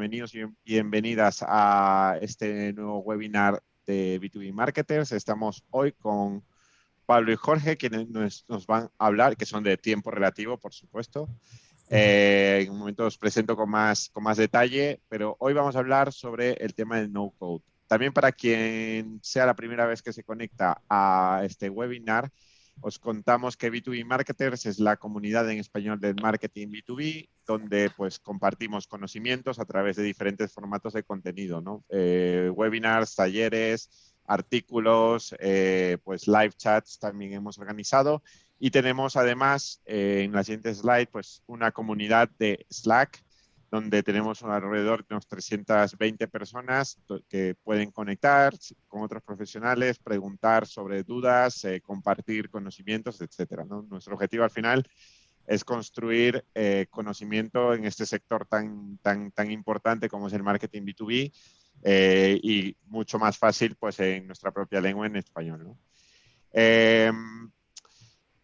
bienvenidos y bienvenidas a este nuevo webinar de B2B Marketers. Estamos hoy con Pablo y Jorge, quienes nos van a hablar, que son de tiempo relativo, por supuesto. En un momento os presento con más detalle, pero hoy vamos a hablar sobre el tema del no-code. También para quien sea la primera vez que se conecta a este webinar, os contamos que B2B Marketers es la comunidad en español del marketing B2B, donde pues compartimos conocimientos a través de diferentes formatos de contenido, ¿no? Webinars, talleres, artículos, pues live chats también hemos organizado. Y tenemos además en la siguiente slide pues una comunidad de Slack, donde tenemos alrededor de unos 320 personas que pueden conectar con otros profesionales, preguntar sobre dudas, compartir conocimientos, etcétera, ¿no? Nuestro objetivo al final es construir conocimiento en este sector tan importante como es el marketing B2B y mucho más fácil pues en nuestra propia lengua, en español, ¿no?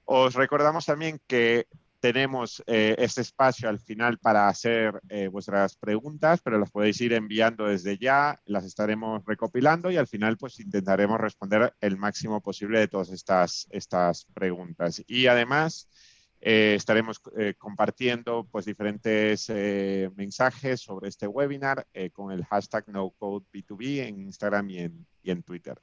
Os recordamos también que tenemos este espacio al final para hacer vuestras preguntas, pero las podéis ir enviando desde ya, las estaremos recopilando y al final pues intentaremos responder el máximo posible de todas estas preguntas. Y además estaremos compartiendo pues diferentes mensajes sobre este webinar con el hashtag NoCodeB2B en Instagram y en Twitter.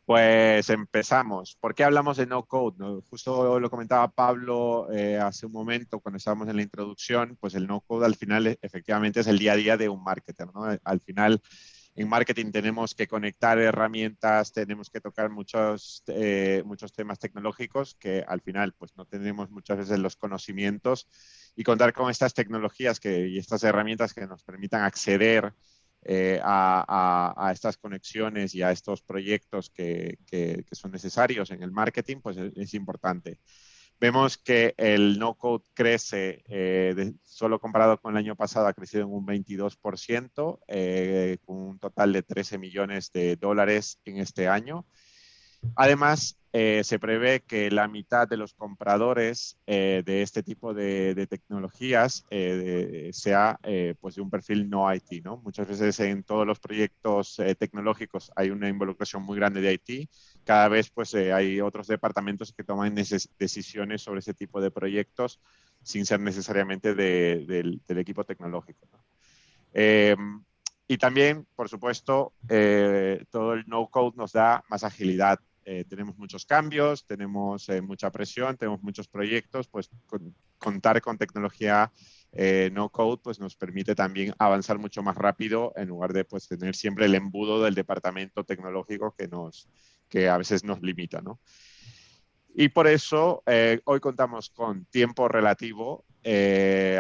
Pues empezamos. ¿Por qué hablamos de no code? ¿No? Justo lo comentaba Pablo hace un momento cuando estábamos en la introducción, pues el no code al final efectivamente es el día a día de un marketer, ¿no? Al final en marketing tenemos que conectar herramientas, tenemos que tocar muchos temas tecnológicos que al final pues no tenemos muchas veces los conocimientos y contar con estas tecnologías y estas herramientas que nos permitan acceder a estas conexiones y a estos proyectos que son necesarios en el marketing, pues es importante. Vemos que el no-code crece, solo comparado con el año pasado, ha crecido en un 22%, con un total de 13 millones de dólares en este año. Además, se prevé que la mitad de los compradores de este tipo de tecnologías sea pues de un perfil no IT, ¿no? Muchas veces en todos los proyectos tecnológicos hay una involucración muy grande de IT. Cada vez pues, hay otros departamentos que toman decisiones sobre ese tipo de proyectos sin ser necesariamente del equipo tecnológico, ¿no? Y también, por supuesto, todo el no-code nos da más agilidad. Tenemos muchos cambios, tenemos mucha presión, tenemos muchos proyectos, pues contar con tecnología no-code pues nos permite también avanzar mucho más rápido en lugar de pues tener siempre el embudo del departamento tecnológico que a veces nos limita, ¿no? Y por eso hoy contamos con tiempo relativo.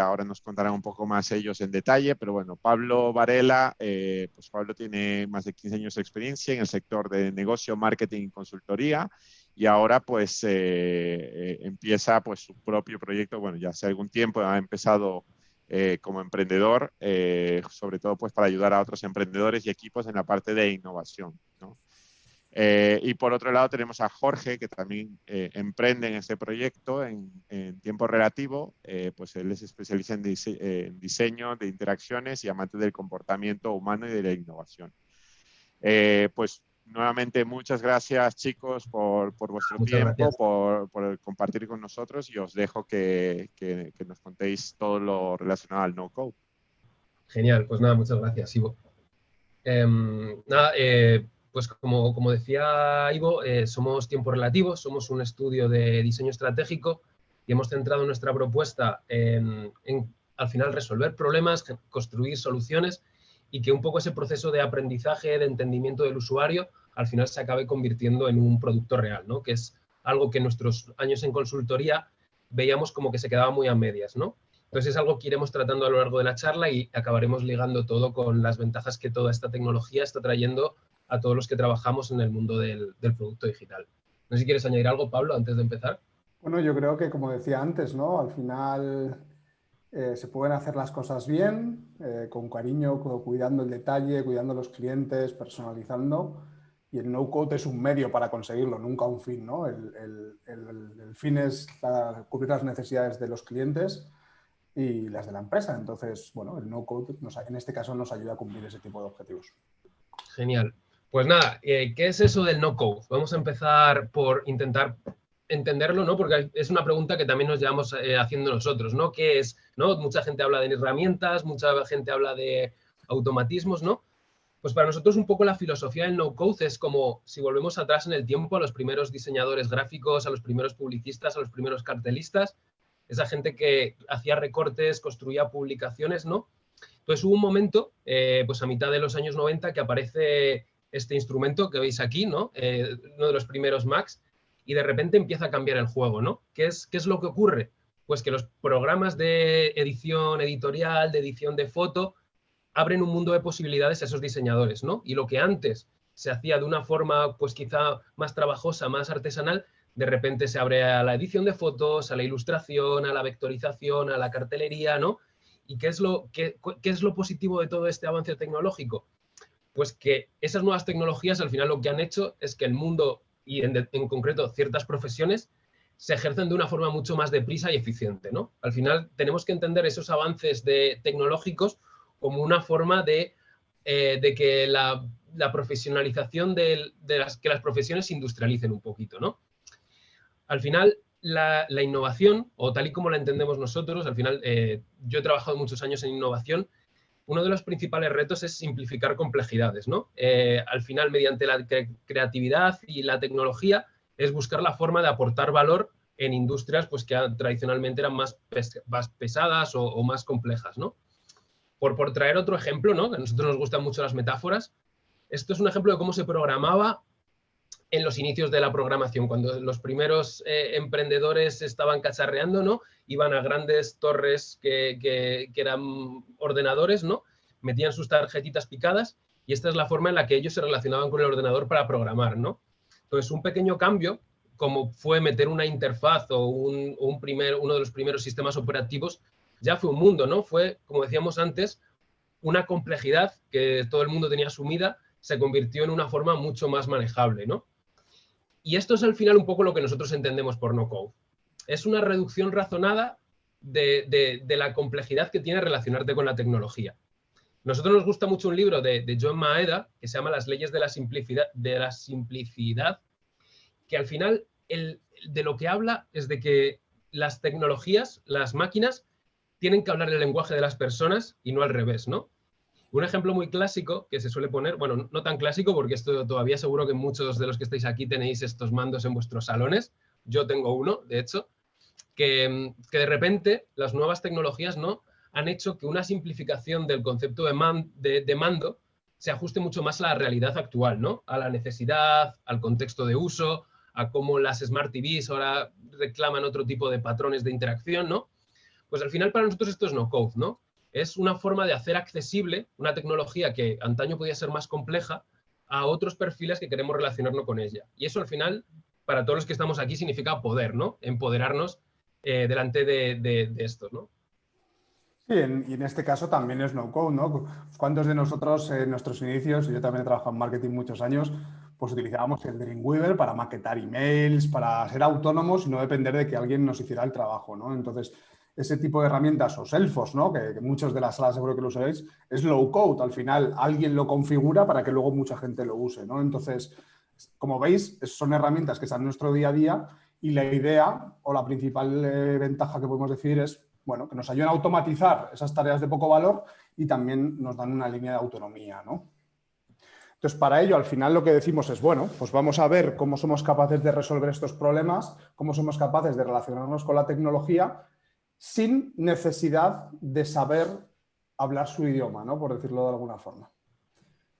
Ahora nos contarán un poco más ellos en detalle, pero bueno, Pablo Varela, pues Pablo tiene más de 15 años de experiencia en el sector de negocio, marketing y consultoría y ahora pues empieza pues su propio proyecto. Bueno, ya hace algún tiempo ha empezado como emprendedor, sobre todo pues para ayudar a otros emprendedores y equipos en la parte de innovación, ¿no? Y por otro lado tenemos a Jorge, que también emprende en este proyecto en tiempo relativo. Pues él es especialista en diseño de interacciones y amante del comportamiento humano y de la innovación. Pues nuevamente muchas gracias, chicos, por vuestro tiempo, por compartir con nosotros y os dejo que nos contéis todo lo relacionado al no-code. Genial, pues nada, muchas gracias, Ivo. Pues como decía Ivo, somos Tiempo Relativo, somos un estudio de diseño estratégico y hemos centrado nuestra propuesta en al final resolver problemas, construir soluciones y que un poco ese proceso de aprendizaje, de entendimiento del usuario, al final se acabe convirtiendo en un producto real, ¿no? Que es algo que en nuestros años en consultoría veíamos como que se quedaba muy a medias, ¿no? Entonces es algo que iremos tratando a lo largo de la charla y acabaremos ligando todo con las ventajas que toda esta tecnología está trayendo a todos los que trabajamos en el mundo del producto digital. No sé si quieres añadir algo, Pablo, antes de empezar. Bueno, yo creo que, como decía antes, ¿no? Al final se pueden hacer las cosas bien, con cariño, cuidando el detalle, cuidando a los clientes, personalizando. Y el no-code es un medio para conseguirlo, nunca un fin, ¿no? El fin es cubrir las necesidades de los clientes y las de la empresa. Entonces, bueno, el no-code en este caso nos ayuda a cumplir ese tipo de objetivos. Genial. Pues nada, ¿qué es eso del no-code? Vamos a empezar por intentar entenderlo, ¿no? Porque es una pregunta que también nos llevamos haciendo nosotros, ¿no? ¿Qué es, no? Mucha gente habla de herramientas, mucha gente habla de automatismos, ¿no? Pues para nosotros un poco la filosofía del no-code es como si volvemos atrás en el tiempo a los primeros diseñadores gráficos, a los primeros publicistas, a los primeros cartelistas, esa gente que hacía recortes, construía publicaciones, ¿no? Entonces hubo un momento, pues a mitad de los años 90, que aparece este instrumento que veis aquí, ¿no? Uno de los primeros Macs, y de repente empieza a cambiar el juego, ¿no? ¿Qué es lo que ocurre? Pues que los programas de edición editorial, de edición de foto, abren un mundo de posibilidades a esos diseñadores, ¿no? Y lo que antes se hacía de una forma, pues quizá más trabajosa, más artesanal, de repente se abre a la edición de fotos, a la ilustración, a la vectorización, a la cartelería, ¿no? ¿Y qué es lo positivo de todo este avance tecnológico? Pues que esas nuevas tecnologías al final lo que han hecho es que el mundo, y en concreto ciertas profesiones, se ejercen de una forma mucho más deprisa y eficiente, ¿no? Al final tenemos que entender esos avances tecnológicos como una forma de que la profesionalización que las profesiones se industrialicen un poquito, ¿no? Al final, la innovación, o tal y como la entendemos nosotros, al final yo he trabajado muchos años en innovación, uno de los principales retos es simplificar complejidades, ¿no? Al final, mediante la creatividad y la tecnología, es buscar la forma de aportar valor en industrias pues, que tradicionalmente eran más pesadas o más complejas, ¿no? Por traer otro ejemplo, ¿no? Que a nosotros nos gustan mucho las metáforas, esto es un ejemplo de cómo se programaba en los inicios de la programación, cuando los primeros emprendedores estaban cacharreando, ¿no? Iban a grandes torres que eran ordenadores, ¿no? Metían sus tarjetitas picadas y esta es la forma en la que ellos se relacionaban con el ordenador para programar, ¿no? Entonces, un pequeño cambio, como fue meter una interfaz o uno de los primeros sistemas operativos, ya fue un mundo, ¿no? Fue, como decíamos antes, una complejidad que todo el mundo tenía asumida, se convirtió en una forma mucho más manejable, ¿no? Y esto es al final un poco lo que nosotros entendemos por no-code. Es una reducción razonada de la complejidad que tiene relacionarte con la tecnología. Nosotros nos gusta mucho un libro de John Maeda que se llama Las leyes de la simplicidad, que al final de lo que habla es de que las tecnologías, las máquinas, tienen que hablar el lenguaje de las personas y no al revés, ¿no? Un ejemplo muy clásico que se suele poner, bueno, no tan clásico porque esto todavía seguro que muchos de los que estáis aquí tenéis estos mandos en vuestros salones, yo tengo uno, de hecho, que de repente las nuevas tecnologías, ¿no?, han hecho que una simplificación del concepto de mando se ajuste mucho más a la realidad actual, ¿no? A la necesidad, al contexto de uso, a cómo las Smart TVs ahora reclaman otro tipo de patrones de interacción, ¿no? Pues al final para nosotros esto es no-code, ¿no? Es una forma de hacer accesible una tecnología que antaño podía ser más compleja a otros perfiles que queremos relacionarnos con ella. Y eso al final, para todos los que estamos aquí, significa poder, ¿no? Empoderarnos delante de esto, ¿no? Sí, y en este caso también es no-code, ¿no? ¿Cuántos de nosotros en nuestros inicios, yo también he trabajado en marketing muchos años, pues utilizábamos el Dreamweaver para maquetar emails, para ser autónomos y no depender de que alguien nos hiciera el trabajo, ¿no? Entonces, ese tipo de herramientas o Salesforce, ¿no? Que muchos de las salas seguro que lo usaréis, es low-code. Al final, alguien lo configura para que luego mucha gente lo use, ¿no? Entonces, como veis, son herramientas que están en nuestro día a día y la idea o la principal ventaja que podemos decir es, bueno, que nos ayudan a automatizar esas tareas de poco valor y también nos dan una línea de autonomía, ¿no? Entonces, para ello, al final lo que decimos es, bueno, pues vamos a ver cómo somos capaces de resolver estos problemas, cómo somos capaces de relacionarnos con la tecnología sin necesidad de saber hablar su idioma, ¿no? Por decirlo de alguna forma.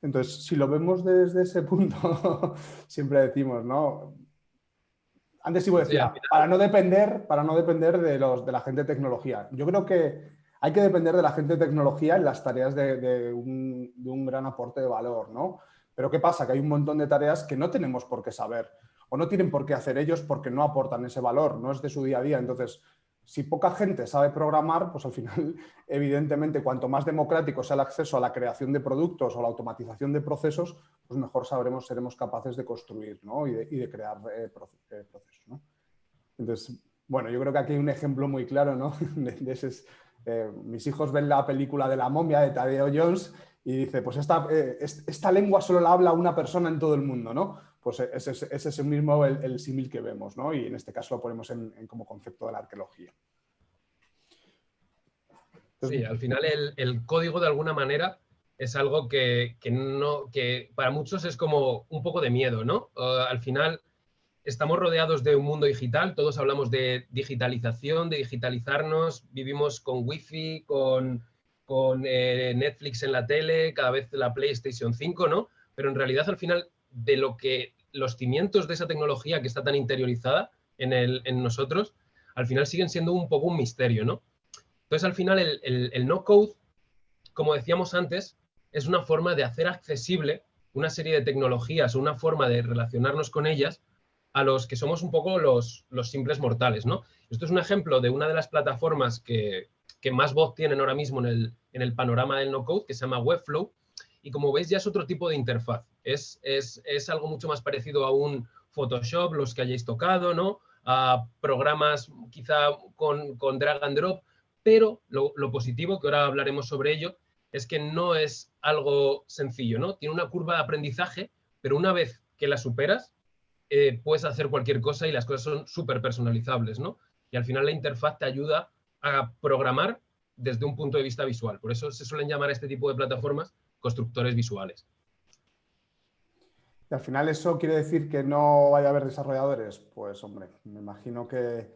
Entonces, si lo vemos desde ese punto, siempre decimos, ¿no? Antes Ivo Sí, al decía, final, para no depender de la gente de tecnología. Yo creo que hay que depender de la gente de tecnología en las tareas de un gran aporte de valor, ¿no? Pero ¿qué pasa? Que hay un montón de tareas que no tenemos por qué saber o no tienen por qué hacer ellos porque no aportan ese valor, no es de su día a día. Entonces, si poca gente sabe programar, pues al final, evidentemente, cuanto más democrático sea el acceso a la creación de productos o la automatización de procesos, pues mejor seremos capaces de construir, ¿no? y de crear procesos, ¿no? Entonces, bueno, yo creo que aquí hay un ejemplo muy claro, ¿no? de Mis hijos ven la película de La momia de Tadeo Jones y dice, pues esta lengua solo la habla una persona en todo el mundo, ¿no? Pues ese es mismo el símil que vemos, ¿no? Y en este caso lo ponemos como concepto de la arqueología. Sí, al final el código de alguna manera es algo que para muchos es como un poco de miedo, ¿no? Al final estamos rodeados de un mundo digital, todos hablamos de digitalización, de digitalizarnos, vivimos con Wi-Fi, con Netflix en la tele, cada vez la PlayStation 5, ¿no? Pero en realidad al final de lo que los cimientos de esa tecnología que está tan interiorizada en nosotros, al final siguen siendo un poco un misterio, ¿no? Entonces al final el no-code, como decíamos antes, es una forma de hacer accesible una serie de tecnologías o una forma de relacionarnos con ellas a los que somos un poco los simples mortales, ¿no? Esto es un ejemplo de una de las plataformas que más voz tienen ahora mismo en el panorama del no-code, que se llama Webflow, y como veis ya es otro tipo de interfaz. Es algo mucho más parecido a un Photoshop, los que hayáis tocado, ¿no? A programas quizá con drag and drop, pero lo positivo, que ahora hablaremos sobre ello, es que no es algo sencillo, ¿no? Tiene una curva de aprendizaje, pero una vez que la superas, puedes hacer cualquier cosa y las cosas son súper personalizables, ¿no? Y al final la interfaz te ayuda a programar desde un punto de vista visual. Por eso se suelen llamar a este tipo de plataformas constructores visuales. Y al final eso quiere decir que no vaya a haber desarrolladores. Pues hombre, me imagino que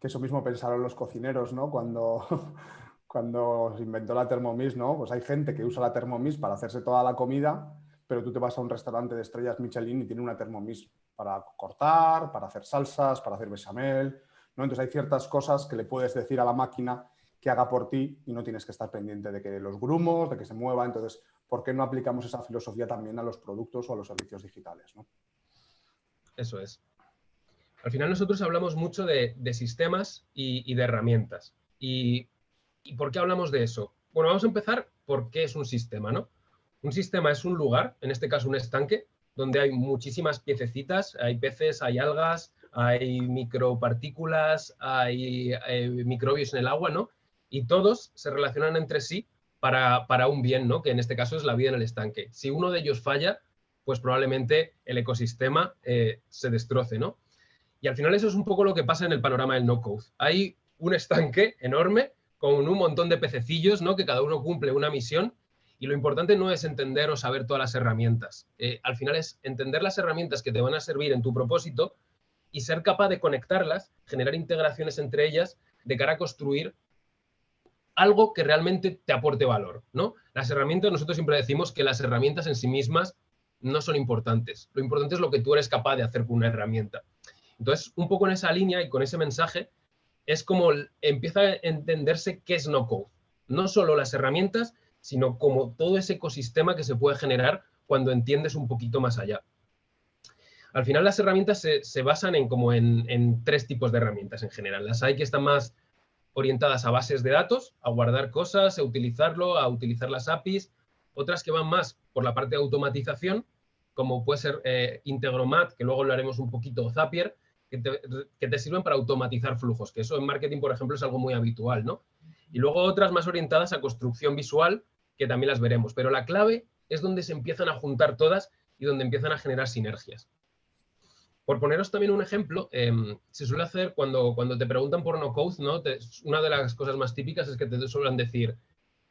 eso mismo pensaron los cocineros, ¿no? Cuando se inventó la Thermomix, ¿no? Pues hay gente que usa la Thermomix para hacerse toda la comida, pero tú te vas a un restaurante de estrellas Michelin y tiene una Thermomix para cortar, para hacer salsas, para hacer bechamel, ¿no? Entonces hay ciertas cosas que le puedes decir a la máquina que haga por ti y no tienes que estar pendiente de que los grumos, de que se mueva. Entonces, ¿por qué no aplicamos esa filosofía también a los productos o a los servicios digitales, ¿no? Eso es. Al final nosotros hablamos mucho de sistemas y de herramientas. ¿Y por qué hablamos de eso? Bueno, vamos a empezar por qué es un sistema, ¿no? Un sistema es un lugar, en este caso un estanque, donde hay muchísimas piececitas, hay peces, hay algas, hay micropartículas, hay microbios en el agua, ¿no? Y todos se relacionan entre sí para un bien, ¿no? Que en este caso es la vida en el estanque. Si uno de ellos falla, pues probablemente el ecosistema se destroce, ¿no? Y al final eso es un poco lo que pasa en el panorama del no-code. Hay un estanque enorme con un montón de pececillos, ¿no? Que cada uno cumple una misión. Y lo importante no es entender o saber todas las herramientas. Al final es entender las herramientas que te van a servir en tu propósito y ser capaz de conectarlas, generar integraciones entre ellas de cara a construir algo que realmente te aporte valor, ¿no? Las herramientas, nosotros siempre decimos que las herramientas en sí mismas no son importantes. Lo importante es lo que tú eres capaz de hacer con una herramienta. Entonces, un poco en esa línea y con ese mensaje, es como empieza a entenderse qué es no-code. No solo las herramientas, sino como todo ese ecosistema que se puede generar cuando entiendes un poquito más allá. Al final las herramientas se basan en tres tipos de herramientas en general. Las hay que están más orientadas a bases de datos, a guardar cosas, a utilizarlo, a utilizar las APIs. Otras que van más por la parte de automatización, como puede ser Integromat, que luego lo haremos un poquito, o Zapier, que te sirven para automatizar flujos, que eso en marketing, por ejemplo, es algo muy habitual, ¿no? Y luego otras más orientadas a construcción visual, que también las veremos. Pero la clave es donde se empiezan a juntar todas y donde empiezan a generar sinergias. Por poneros también un ejemplo, se suele hacer cuando te preguntan por no-code, ¿no? Una de las cosas más típicas es que te suelen decir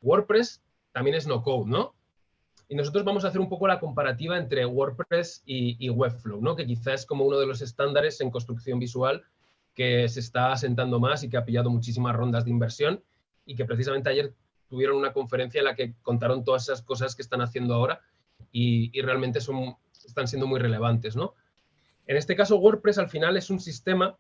WordPress también es no-code, ¿no? Y nosotros vamos a hacer un poco la comparativa entre WordPress y Webflow, ¿no? Que quizás es como uno de los estándares en construcción visual que se está asentando más y que ha pillado muchísimas rondas de inversión y que precisamente ayer tuvieron una conferencia en la que contaron todas esas cosas que están haciendo ahora y realmente están siendo muy relevantes, ¿no? En este caso, WordPress al final es un sistema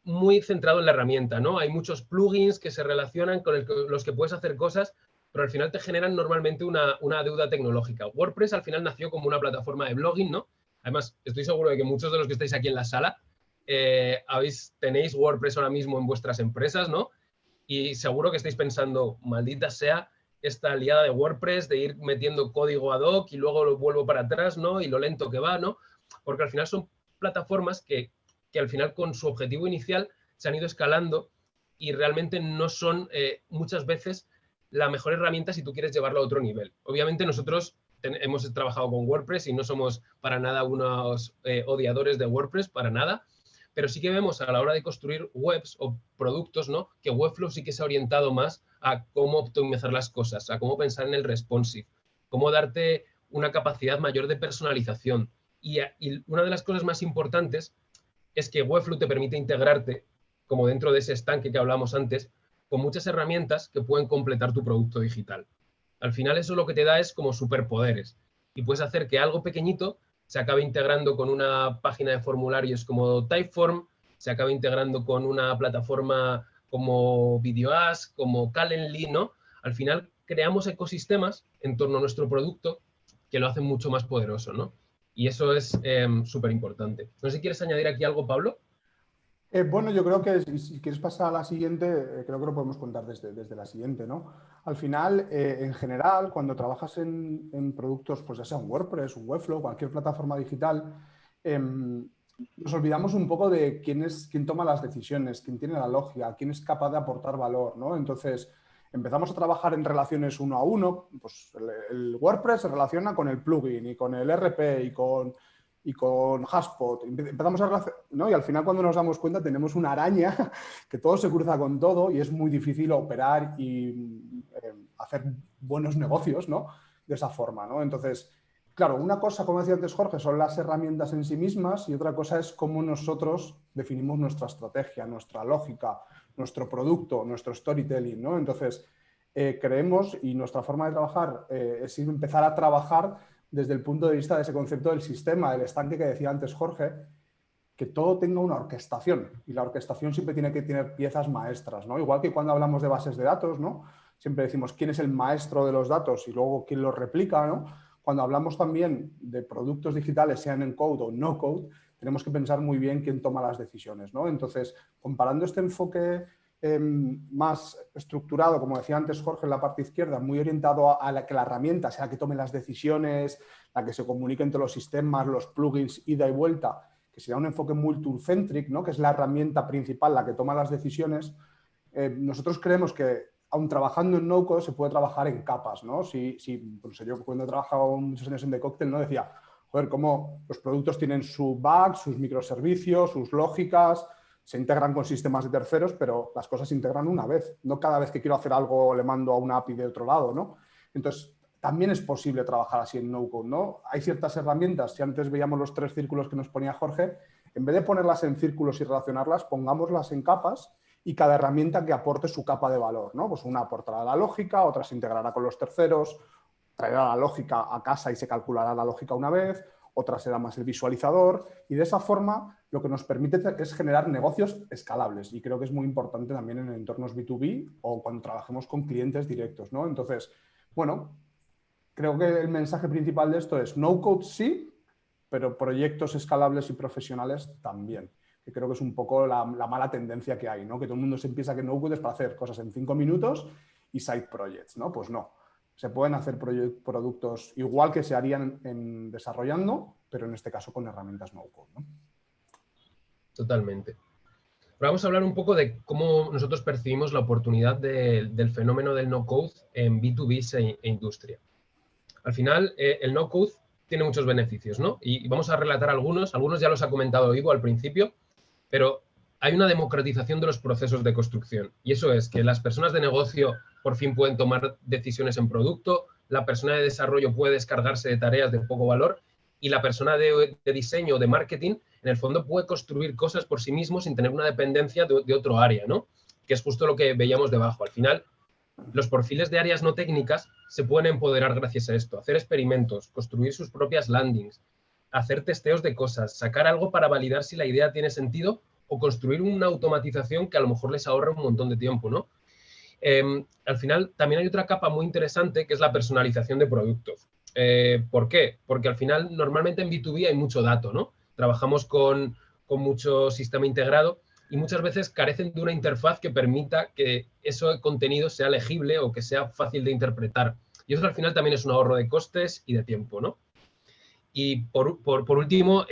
muy centrado en la herramienta, ¿no? Hay muchos plugins que se relacionan con los que puedes hacer cosas, pero al final te generan normalmente una deuda tecnológica. WordPress al final nació como una plataforma de blogging, ¿no? Además, estoy seguro de que muchos de los que estáis aquí en la sala tenéis WordPress ahora mismo en vuestras empresas, ¿no? Y seguro que estáis pensando, maldita sea esta liada de WordPress, de ir metiendo código ad hoc y luego lo vuelvo para atrás, ¿no? Y lo lento que va, ¿no? Porque al final son plataformas que al final con su objetivo inicial se han ido escalando y realmente no son muchas veces la mejor herramienta si tú quieres llevarlo a otro nivel. Obviamente nosotros hemos trabajado con WordPress y no somos para nada unos odiadores de WordPress, para nada, pero sí que vemos a la hora de construir webs o productos, ¿no?, que Webflow sí que se ha orientado más a cómo optimizar las cosas, a cómo pensar en el responsive, cómo darte una capacidad mayor de personalización. Y una de las cosas más importantes es que Webflow te permite integrarte, como dentro de ese estanque que hablamos antes, con muchas herramientas que pueden completar tu producto digital. Al final eso lo que te da es como superpoderes y puedes hacer que algo pequeñito se acabe integrando con una página de formularios como Typeform, se acabe integrando con una plataforma como VideoAsk, como Calendly, ¿no? Al final creamos ecosistemas en torno a nuestro producto que lo hacen mucho más poderoso, ¿no? Y eso es súper importante. No sé si quieres añadir aquí algo, Pablo. Bueno, yo creo que si quieres pasar a la siguiente, creo que lo podemos contar desde la siguiente, ¿no? Al final, en general, cuando trabajas en productos, pues ya sea un WordPress, un Webflow, cualquier plataforma digital, nos olvidamos un poco de quién toma las decisiones, quién tiene la lógica, quién es capaz de aportar valor, ¿no? Entonces, empezamos a trabajar en relaciones uno a uno, pues el WordPress se relaciona con el plugin y con el RP y con HubSpot. Empezamos a relacionar, ¿no? Y al final, cuando nos damos cuenta, tenemos una araña que todo se cruza con todo y es muy difícil operar y hacer buenos negocios, ¿no?, de esa forma, ¿no? Entonces, claro, una cosa, como decía antes Jorge, son las herramientas en sí mismas y otra cosa es cómo nosotros definimos nuestra estrategia, nuestra lógica, nuestro producto, nuestro storytelling, ¿no? Entonces, creemos y nuestra forma de trabajar es empezar a trabajar desde el punto de vista de ese concepto del sistema, del estanque que decía antes Jorge, que todo tenga una orquestación y la orquestación siempre tiene que tener piezas maestras, ¿no? Igual que cuando hablamos de bases de datos, ¿no?, siempre decimos quién es el maestro de los datos y luego quién los replica, ¿no? Cuando hablamos también de productos digitales, sean en code o no code, tenemos que pensar muy bien quién toma las decisiones, ¿no? Entonces, comparando este enfoque más estructurado, como decía antes Jorge, en la parte izquierda, muy orientado a que la herramienta sea la que tome las decisiones, la que se comunique entre los sistemas, los plugins, ida y vuelta, que sea un enfoque muy tool-centric, ¿no?, que es la herramienta principal, la que toma las decisiones. Nosotros creemos que, aun trabajando en no-code, se puede trabajar en capas, ¿no? Pues yo cuando he trabajado muchos años en The Cocktail, ¿no?, decía, joder, cómo los productos tienen su bug, sus microservicios, sus lógicas, se integran con sistemas de terceros, pero las cosas se integran una vez. No cada vez que quiero hacer algo le mando a una API de otro lado, ¿no? Entonces, también es posible trabajar así en no-code, ¿no? Hay ciertas herramientas, si antes veíamos los 3 círculos que nos ponía Jorge, en vez de ponerlas en círculos y relacionarlas, pongámoslas en capas y cada herramienta que aporte su capa de valor, ¿no? Pues una aportará la lógica, otra se integrará con los terceros, traerá la lógica a casa y se calculará la lógica una vez, otra será más el visualizador y de esa forma lo que nos permite es generar negocios escalables y creo que es muy importante también en entornos B2B o cuando trabajemos con clientes directos, ¿no? Entonces, bueno, creo que el mensaje principal de esto es no code sí, pero proyectos escalables y profesionales también, que creo que es un poco la mala tendencia que hay, ¿no? Que todo el mundo se piensa que no code es para hacer cosas en 5 minutos y side projects, ¿no? Pues no. Se pueden hacer productos igual que se harían desarrollando, pero en este caso con herramientas no-code, ¿no? Totalmente. Ahora vamos a hablar un poco de cómo nosotros percibimos la oportunidad del fenómeno del no-code en B2B e industria. Al final, el no-code tiene muchos beneficios, ¿no? Y vamos a relatar algunos ya los ha comentado Ivo al principio, pero hay una democratización de los procesos de construcción. Y eso es que las personas de negocio por fin pueden tomar decisiones en producto, la persona de desarrollo puede descargarse de tareas de poco valor y la persona de diseño o de marketing, en el fondo, puede construir cosas por sí mismo sin tener una dependencia de otro área, ¿no? Que es justo lo que veíamos debajo. Al final, los perfiles de áreas no técnicas se pueden empoderar gracias a esto, hacer experimentos, construir sus propias landings, hacer testeos de cosas, sacar algo para validar si la idea tiene sentido o construir una automatización que a lo mejor les ahorra un montón de tiempo, ¿no? Al final, también hay otra capa muy interesante que es la personalización de productos. ¿Por qué? Porque al final, normalmente en B2B hay mucho dato, ¿no? Trabajamos con mucho sistema integrado y muchas veces carecen de una interfaz que permita que ese contenido sea legible o que sea fácil de interpretar. Y eso al final también es un ahorro de costes y de tiempo, ¿no? Y por último,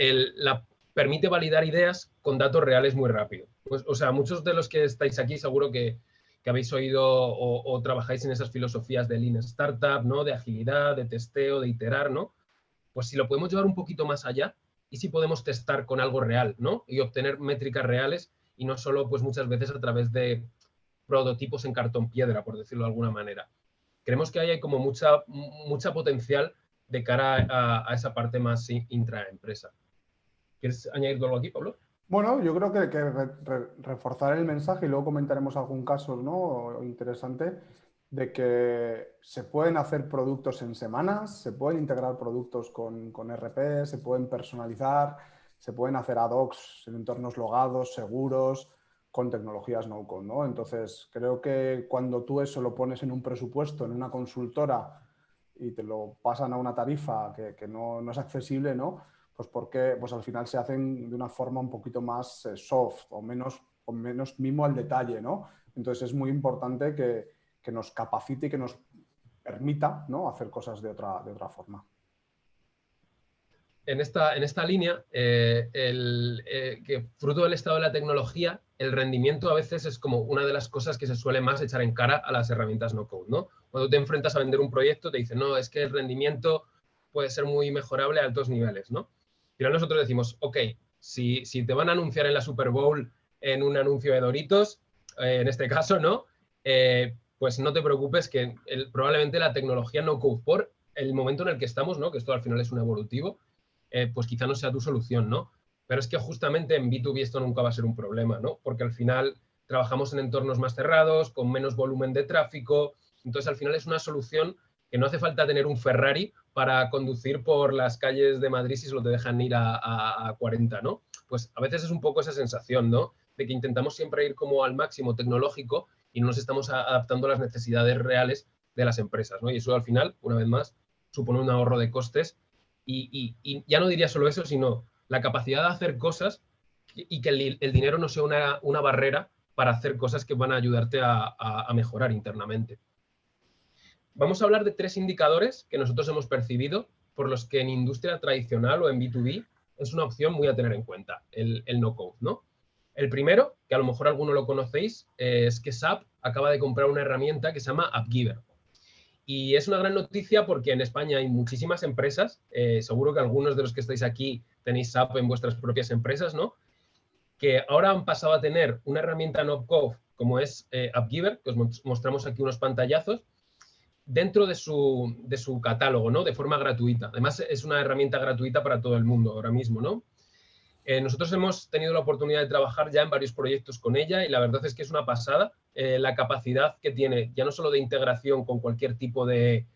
permite validar ideas con datos reales muy rápido. Pues, o sea, muchos de los que estáis aquí seguro que habéis oído o trabajáis en esas filosofías de Lean Startup, ¿no? De agilidad, de testeo, de iterar, ¿no? Pues si lo podemos llevar un poquito más allá y si podemos testar con algo real, ¿no? Y obtener métricas reales y no solo, pues muchas veces a través de prototipos en cartón piedra, por decirlo de alguna manera. Creemos que ahí hay como mucha potencial de cara a esa parte más intraempresa. ¿Quieres añadir algo aquí, Pablo? Bueno, yo creo que reforzar el mensaje y luego comentaremos algún caso, ¿no? Interesante de que se pueden hacer productos en semanas, se pueden integrar productos con RP, se pueden personalizar, se pueden hacer ad hocs en entornos logados, seguros, con tecnologías no-code, ¿no? Entonces, creo que cuando tú eso lo pones en un presupuesto, en una consultora y te lo pasan a una tarifa que no es accesible, ¿no? Pues porque pues al final se hacen de una forma un poquito más soft o menos mimo al detalle, ¿no? Entonces es muy importante que nos capacite y que nos permita, ¿no? Hacer cosas de otra forma. En esta línea, que fruto del estado de la tecnología, el rendimiento a veces es como una de las cosas que se suele más echar en cara a las herramientas no-code, ¿no? Cuando te enfrentas a vender un proyecto, te dicen, no, es que el rendimiento puede ser muy mejorable a altos niveles, ¿no? Al final nosotros decimos, ok, si te van a anunciar en la Super Bowl en un anuncio de Doritos, en este caso, ¿no? Pues no te preocupes que probablemente la tecnología no-code, por el momento en el que estamos, ¿no? Que esto al final es un evolutivo, pues quizá no sea tu solución, ¿no? Pero es que justamente en B2B esto nunca va a ser un problema, ¿no? Porque al final trabajamos en entornos más cerrados, con menos volumen de tráfico, entonces al final es una solución que no hace falta tener un Ferrari para conducir por las calles de Madrid si solo te dejan ir a 40, ¿no? Pues a veces es un poco esa sensación, ¿no? De que intentamos siempre ir como al máximo tecnológico y no nos estamos adaptando a las necesidades reales de las empresas, ¿no? Y eso al final, una vez más, supone un ahorro de costes y ya no diría solo eso, sino la capacidad de hacer cosas y que el dinero no sea una barrera para hacer cosas que van a ayudarte a mejorar internamente. Vamos a hablar de 3 indicadores que nosotros hemos percibido por los que en industria tradicional o en B2B es una opción muy a tener en cuenta, el no-code, ¿no? El primero, que a lo mejor alguno lo conocéis, es que SAP acaba de comprar una herramienta que se llama AppGiver. Y es una gran noticia porque en España hay muchísimas empresas, seguro que algunos de los que estáis aquí tenéis SAP en vuestras propias empresas, ¿no? Que ahora han pasado a tener una herramienta no-code como es AppGiver, que os mostramos aquí unos pantallazos, dentro de su catálogo, ¿no? De forma gratuita. Además, es una herramienta gratuita para todo el mundo ahora mismo, ¿no? Nosotros hemos tenido la oportunidad de trabajar ya en varios proyectos con ella y la verdad es que es una pasada la capacidad que tiene, ya no solo de integración con cualquier tipo de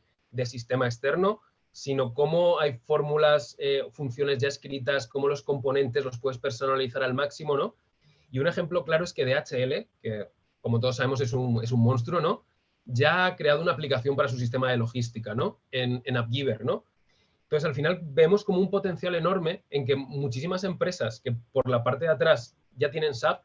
sistema externo, sino cómo hay fórmulas, funciones ya escritas, cómo los componentes los puedes personalizar al máximo, ¿no? Y un ejemplo claro es que DHL, que como todos sabemos es un monstruo, ¿no? Ya ha creado una aplicación para su sistema de logística, ¿no? En AppGiver, ¿no? Entonces, al final vemos como un potencial enorme en que muchísimas empresas que por la parte de atrás ya tienen SAP,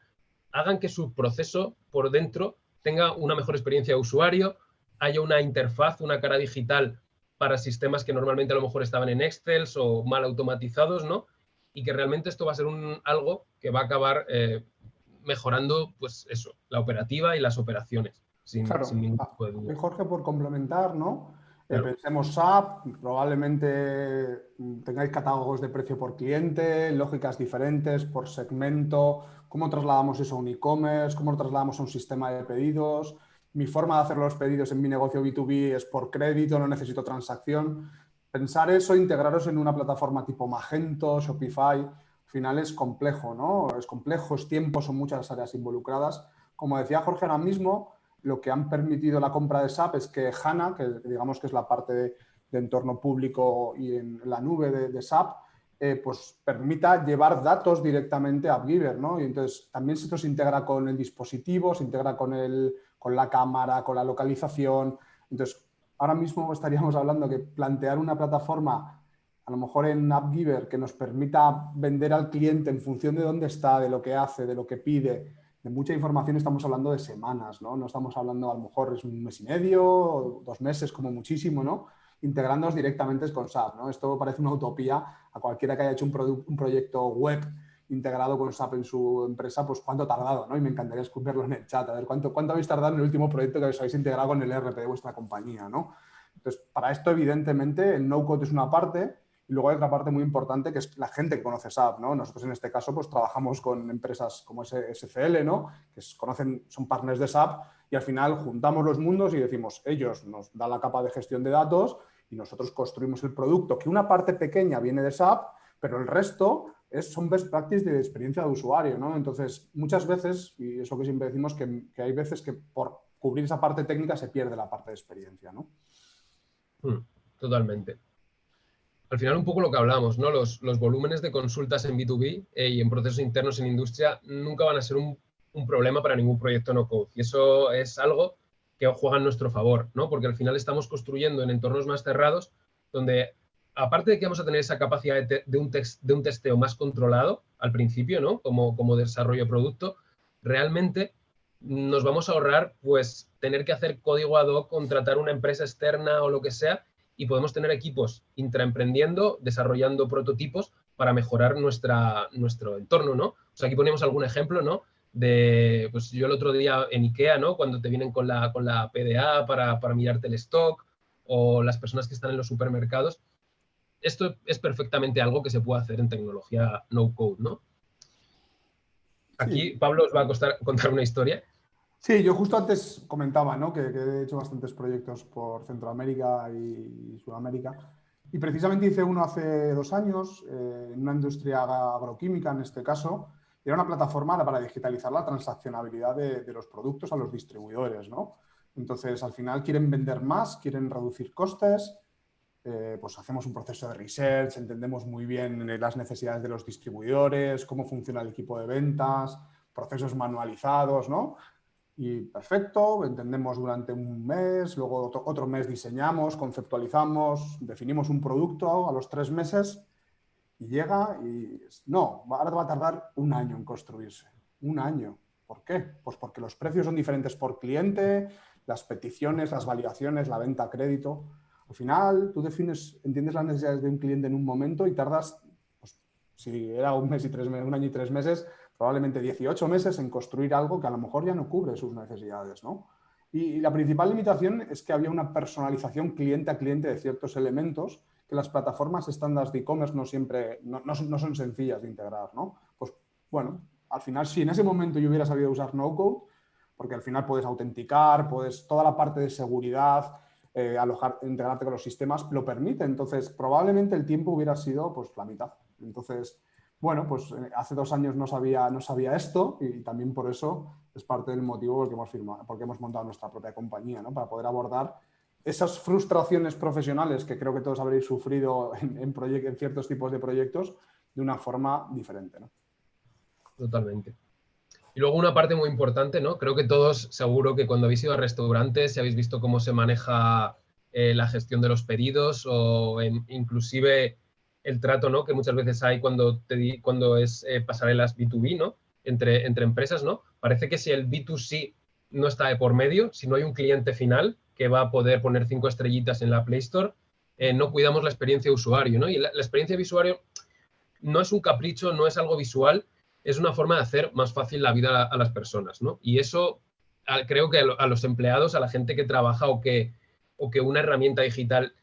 hagan que su proceso por dentro tenga una mejor experiencia de usuario, haya una interfaz, una cara digital para sistemas que normalmente a lo mejor estaban en Excel o mal automatizados, ¿no? Y que realmente esto va a ser algo que va a acabar mejorando, pues eso, la operativa y las operaciones, sin ningún tipo de duda. Y Jorge, por complementar, ¿no? Claro. Pensemos SAP, probablemente tengáis catálogos de precio por cliente, lógicas diferentes por segmento, cómo trasladamos eso a un e-commerce, cómo lo trasladamos a un sistema de pedidos. Mi forma de hacer los pedidos en mi negocio B2B es por crédito, no necesito transacción. Pensar eso, integraros en una plataforma tipo Magento, Shopify, al final es complejo, ¿no? Es complejo, es tiempo, son muchas áreas involucradas. Como decía Jorge ahora mismo, lo que han permitido la compra de SAP es que HANA, que digamos que es la parte de entorno público y en la nube de SAP, pues permita llevar datos directamente a AppGiver, ¿no? Y entonces también esto se integra con el dispositivo, se integra con la cámara, con la localización. Entonces, ahora mismo estaríamos hablando que plantear una plataforma, a lo mejor en AppGiver, que nos permita vender al cliente en función de dónde está, de lo que hace, de lo que pide, de mucha información, estamos hablando de semanas, ¿no? No estamos hablando, a lo mejor es 1 mes y medio, o 2 meses como muchísimo, ¿no? Integrándonos directamente con SAP, ¿no? Esto parece una utopía a cualquiera que haya hecho un proyecto web integrado con SAP en su empresa, pues cuánto ha tardado, ¿no? Y me encantaría verlo en el chat, a ver cuánto habéis tardado en el último proyecto que os habéis integrado con el ERP de vuestra compañía, ¿no? Entonces, para esto, evidentemente, el no-code es una parte y luego hay otra parte muy importante que es la gente que conoce SAP, ¿no? Nosotros en este caso pues trabajamos con empresas como SCL, ¿no? Que son partners de SAP y al final juntamos los mundos y decimos, ellos nos dan la capa de gestión de datos y nosotros construimos el producto, que una parte pequeña viene de SAP, pero el resto son best practice de experiencia de usuario, ¿no? Entonces, muchas veces, y eso que siempre decimos, que hay veces que por cubrir esa parte técnica se pierde la parte de experiencia, ¿no? Totalmente. Al final un poco lo que hablamos, ¿no? Los volúmenes de consultas en B2B y en procesos internos en industria nunca van a ser un problema para ningún proyecto no-code. Y eso es algo que juega en nuestro favor, ¿no? Porque al final estamos construyendo en entornos más cerrados donde, aparte de que vamos a tener esa capacidad de un testeo más controlado al principio, ¿no? Como desarrollo de producto, realmente nos vamos a ahorrar pues tener que hacer código ad hoc, contratar una empresa externa o lo que sea, y podemos tener equipos intraemprendiendo, desarrollando prototipos para mejorar nuestro entorno, ¿no? O sea, aquí ponemos algún ejemplo, ¿no? Pues yo el otro día en IKEA, ¿no? Cuando te vienen con la PDA para mirarte el stock, o las personas que están en los supermercados, esto es perfectamente algo que se puede hacer en tecnología no-code, ¿no? Aquí Sí. Pablo os va a contar una historia. Sí, yo justo antes comentaba, ¿no? que he hecho bastantes proyectos por Centroamérica y Sudamérica. Y precisamente hice uno hace 2 años en una industria agroquímica, en este caso. Y era una plataforma para digitalizar la transaccionabilidad de los productos a los distribuidores, ¿no? Entonces, al final quieren vender más, quieren reducir costes. Pues hacemos un proceso de research, entendemos muy bien las necesidades de los distribuidores, cómo funciona el equipo de ventas, procesos manualizados, ¿no? Y perfecto, entendemos durante un mes, luego otro mes diseñamos, conceptualizamos, definimos un producto a los 3 meses y llega y no, ahora va a tardar 1 año en construirse. 1 año. ¿Por qué? Pues porque los precios son diferentes por cliente, las peticiones, las validaciones, la venta a crédito. Al final, tú entiendes las necesidades de un cliente en un momento y tardas, pues, si era 1 mes y 3 meses, 1 año y 3 meses, probablemente 18 meses en construir algo que a lo mejor ya no cubre sus necesidades, ¿no? Y la principal limitación es que había una personalización cliente a cliente de ciertos elementos que las plataformas estándar de e-commerce no son sencillas de integrar, ¿no? Pues bueno, al final, si en ese momento yo hubiera sabido usar no-code, porque al final puedes autenticar, toda la parte de seguridad, integrarte con los sistemas, lo permite. Entonces, probablemente el tiempo hubiera sido pues la mitad. Entonces, bueno, pues hace 2 años no sabía esto y también por eso es parte del motivo porque hemos montado nuestra propia compañía, ¿no? Para poder abordar esas frustraciones profesionales que creo que todos habréis sufrido en ciertos tipos de proyectos de una forma diferente, ¿no? Totalmente. Y luego una parte muy importante, ¿no? Creo que todos, seguro que cuando habéis ido a restaurantes, si habéis visto cómo se maneja la gestión de los pedidos o inclusive el trato, ¿no? Que muchas veces hay cuando es pasarelas B2B, ¿no? Entre empresas, ¿no? Parece que si el B2C no está de por medio, si no hay un cliente final que va a poder poner 5 estrellitas en la Play Store, no cuidamos la experiencia de usuario, ¿no? Y la experiencia de usuario no es un capricho, no es algo visual, es una forma de hacer más fácil la vida a las personas, ¿no? Y eso creo que a los empleados, a la gente que trabaja o que una herramienta digital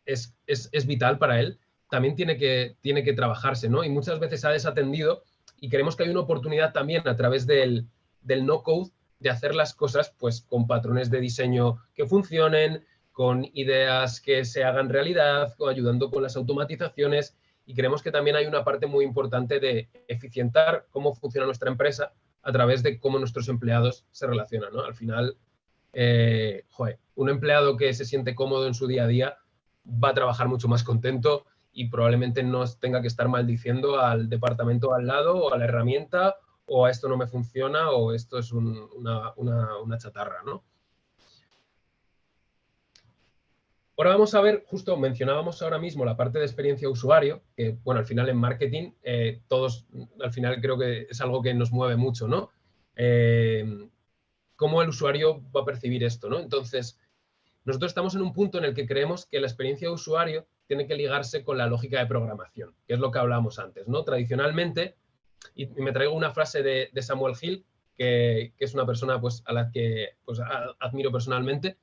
es vital para él, también tiene que trabajarse, ¿no? Y muchas veces se ha desatendido y creemos que hay una oportunidad también a través del no-code de hacer las cosas pues con patrones de diseño que funcionen, con ideas que se hagan realidad, ayudando con las automatizaciones. Y creemos que también hay una parte muy importante de eficientar cómo funciona nuestra empresa a través de cómo nuestros empleados se relacionan, ¿no? Al final, un empleado que se siente cómodo en su día a día va a trabajar mucho más contento y probablemente no tenga que estar maldiciendo al departamento al lado o a la herramienta o a esto no me funciona o esto es una chatarra, ¿no? Ahora vamos a ver, justo mencionábamos ahora mismo la parte de experiencia de usuario, que bueno, al final en marketing todos, al final creo que es algo que nos mueve mucho, ¿no? Cómo el usuario va a percibir esto, ¿no? Entonces, nosotros estamos en un punto en el que creemos que la experiencia de usuario tiene que ligarse con la lógica de programación, que es lo que hablábamos antes, ¿no? Tradicionalmente, Y me traigo una frase de Samuel Hill, que es una persona pues, a la que pues, admiro personalmente,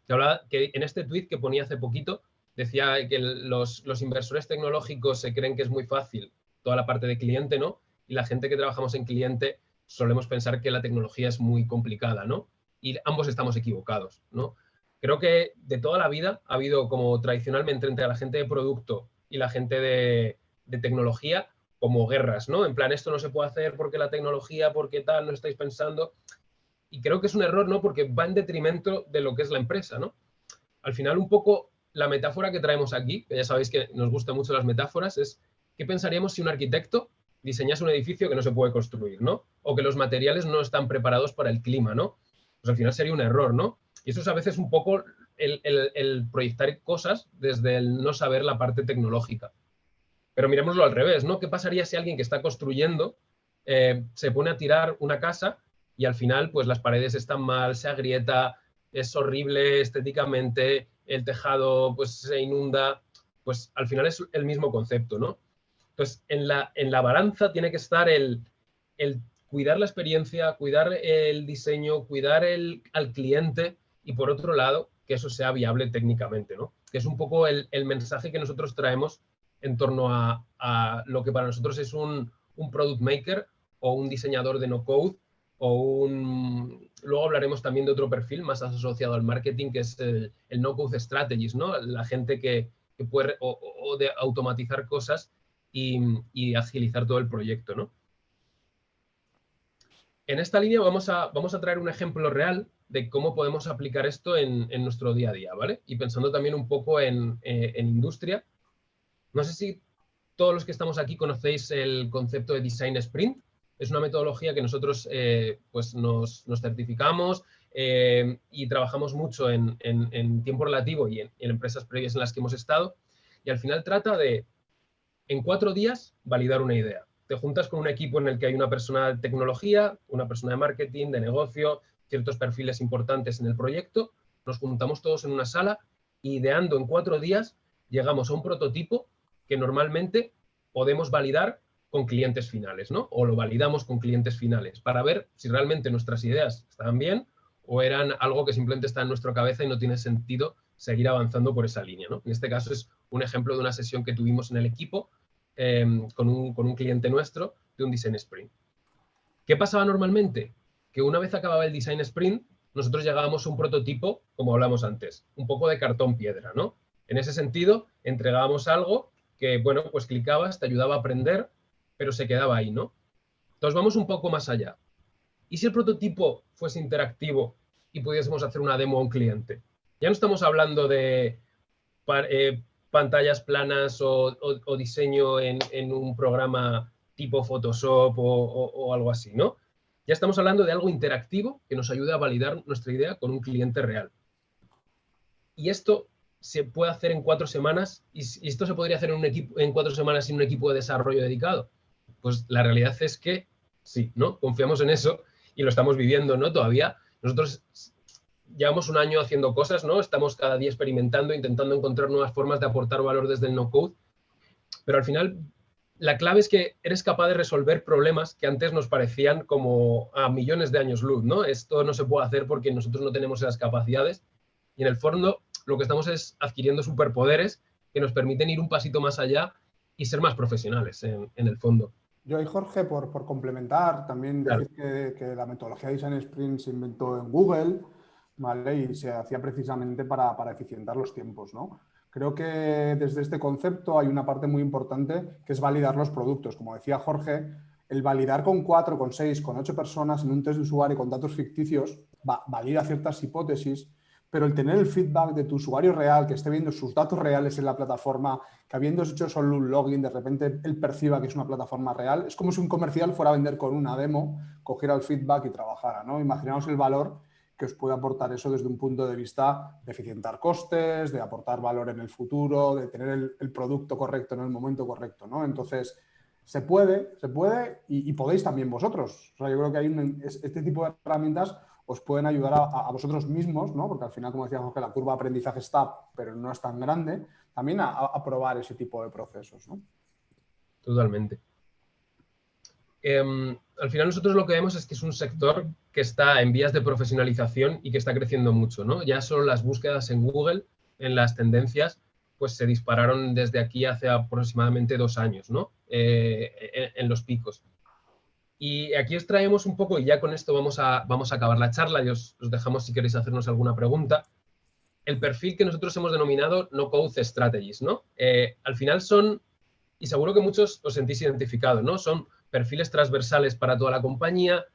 que hablaba que en este tuit que ponía hace poquito, decía que los inversores tecnológicos se creen que es muy fácil toda la parte de cliente, ¿no? Y la gente que trabajamos en cliente solemos pensar que la tecnología es muy complicada, ¿no? Y ambos estamos equivocados, ¿no? Creo que de toda la vida ha habido como tradicionalmente entre la gente de producto y la gente de tecnología como guerras, ¿no? En plan, esto no se puede hacer porque la tecnología, porque tal, no estáis pensando. Y creo que es un error, ¿no? Porque va en detrimento de lo que es la empresa, ¿no? Al final, un poco la metáfora que traemos aquí, que ya sabéis que nos gustan mucho las metáforas, es ¿qué pensaríamos si un arquitecto diseñase un edificio que no se puede construir, ¿no? O que los materiales no están preparados para el clima, ¿no? Pues al final sería un error, ¿no? Y eso es a veces un poco el proyectar cosas desde el no saber la parte tecnológica. Pero miremoslo al revés, ¿no? ¿Qué pasaría si alguien que está construyendo se pone a tirar una casa y al final pues las paredes están mal, se agrieta, es horrible estéticamente, el tejado pues se inunda? Pues al final es el mismo concepto, ¿no? Entonces, en la balanza tiene que estar el cuidar la experiencia, cuidar el diseño, cuidar al cliente y por otro lado, que eso sea viable técnicamente, ¿no? Que es un poco el mensaje que nosotros traemos en torno a lo que para nosotros es un product maker o un diseñador de no code o un... Luego hablaremos también de otro perfil más asociado al marketing, que es el no code strategist, ¿no? La gente que puede o de automatizar cosas y agilizar todo el proyecto, ¿no? En esta línea vamos a traer un ejemplo real de cómo podemos aplicar esto en nuestro día a día, ¿vale? Y pensando también un poco en industria. No sé si todos los que estamos aquí conocéis el concepto de Design Sprint. Es una metodología que nosotros pues nos certificamos y trabajamos mucho en tiempo relativo y en empresas previas en las que hemos estado. Y al final trata de, en 4 días, validar una idea. Te juntas con un equipo en el que hay una persona de tecnología, una persona de marketing, de negocio, ciertos perfiles importantes en el proyecto. Nos juntamos todos en una sala y ideando en 4 días llegamos a un prototipo que normalmente podemos validar con clientes finales, ¿no? O lo validamos con clientes finales para ver si realmente nuestras ideas estaban bien o eran algo que simplemente está en nuestra cabeza y no tiene sentido seguir avanzando por esa línea, ¿no? En este caso es un ejemplo de una sesión que tuvimos en el equipo con un cliente nuestro de un Design Sprint. ¿Qué pasaba normalmente? Que una vez acababa el Design Sprint, nosotros llegábamos a un prototipo, como hablamos antes, un poco de cartón piedra, ¿no? En ese sentido, entregábamos algo que, bueno, pues clicabas, te ayudaba a aprender, pero se quedaba ahí, ¿no? Entonces vamos un poco más allá. ¿Y si el prototipo fuese interactivo y pudiésemos hacer una demo a un cliente? Ya no estamos hablando de pantallas planas o diseño en un programa tipo Photoshop o algo así, ¿no? Ya estamos hablando de algo interactivo que nos ayude a validar nuestra idea con un cliente real. Y esto se puede hacer en 4 semanas y esto se podría hacer en 4 semanas sin un equipo de desarrollo dedicado. Pues la realidad es que sí, ¿no? Confiamos en eso y lo estamos viviendo, ¿no? Todavía nosotros llevamos un año haciendo cosas, ¿no? Estamos cada día experimentando, intentando encontrar nuevas formas de aportar valor desde el no-code, pero al final la clave es que eres capaz de resolver problemas que antes nos parecían como a millones de años luz, ¿no? Esto no se puede hacer porque nosotros no tenemos esas capacidades y en el fondo lo que estamos es adquiriendo superpoderes que nos permiten ir un pasito más allá y ser más profesionales en el fondo. Yo y Jorge, por complementar, también Claro. decir que la metodología Design Sprint se inventó en Google, ¿vale? Y se hacía precisamente para eficientar los tiempos, ¿no? Creo que desde este concepto hay una parte muy importante que es validar los productos. Como decía Jorge, el validar con 4, con 6, con 8 personas en un test de usuario con datos ficticios valida ciertas hipótesis, pero el tener el feedback de tu usuario real, que esté viendo sus datos reales en la plataforma, que habiendo hecho solo un login, de repente él perciba que es una plataforma real, es como si un comercial fuera a vender con una demo, cogiera el feedback y trabajara, ¿no? Imaginaos el valor que os puede aportar eso desde un punto de vista de eficientar costes, de aportar valor en el futuro, de tener el producto correcto en el momento correcto, ¿no? Entonces, se puede y podéis también vosotros. O sea, yo creo que hay este tipo de herramientas os pueden ayudar a vosotros mismos, ¿no? Porque al final, como decía Jorge, la curva de aprendizaje está, pero no es tan grande, también a probar ese tipo de procesos, ¿no? Totalmente. Al final nosotros lo que vemos es que es un sector que está en vías de profesionalización y que está creciendo mucho, ¿no? Ya solo las búsquedas en Google, en las tendencias, pues se dispararon desde aquí hace aproximadamente 2 años, ¿no? En los picos. Y aquí os traemos un poco, y ya con esto vamos a acabar la charla y os dejamos si queréis hacernos alguna pregunta, el perfil que nosotros hemos denominado no-code strategies, ¿no? Al final son, y seguro que muchos os sentís identificados, ¿no? Son perfiles transversales para toda la compañía,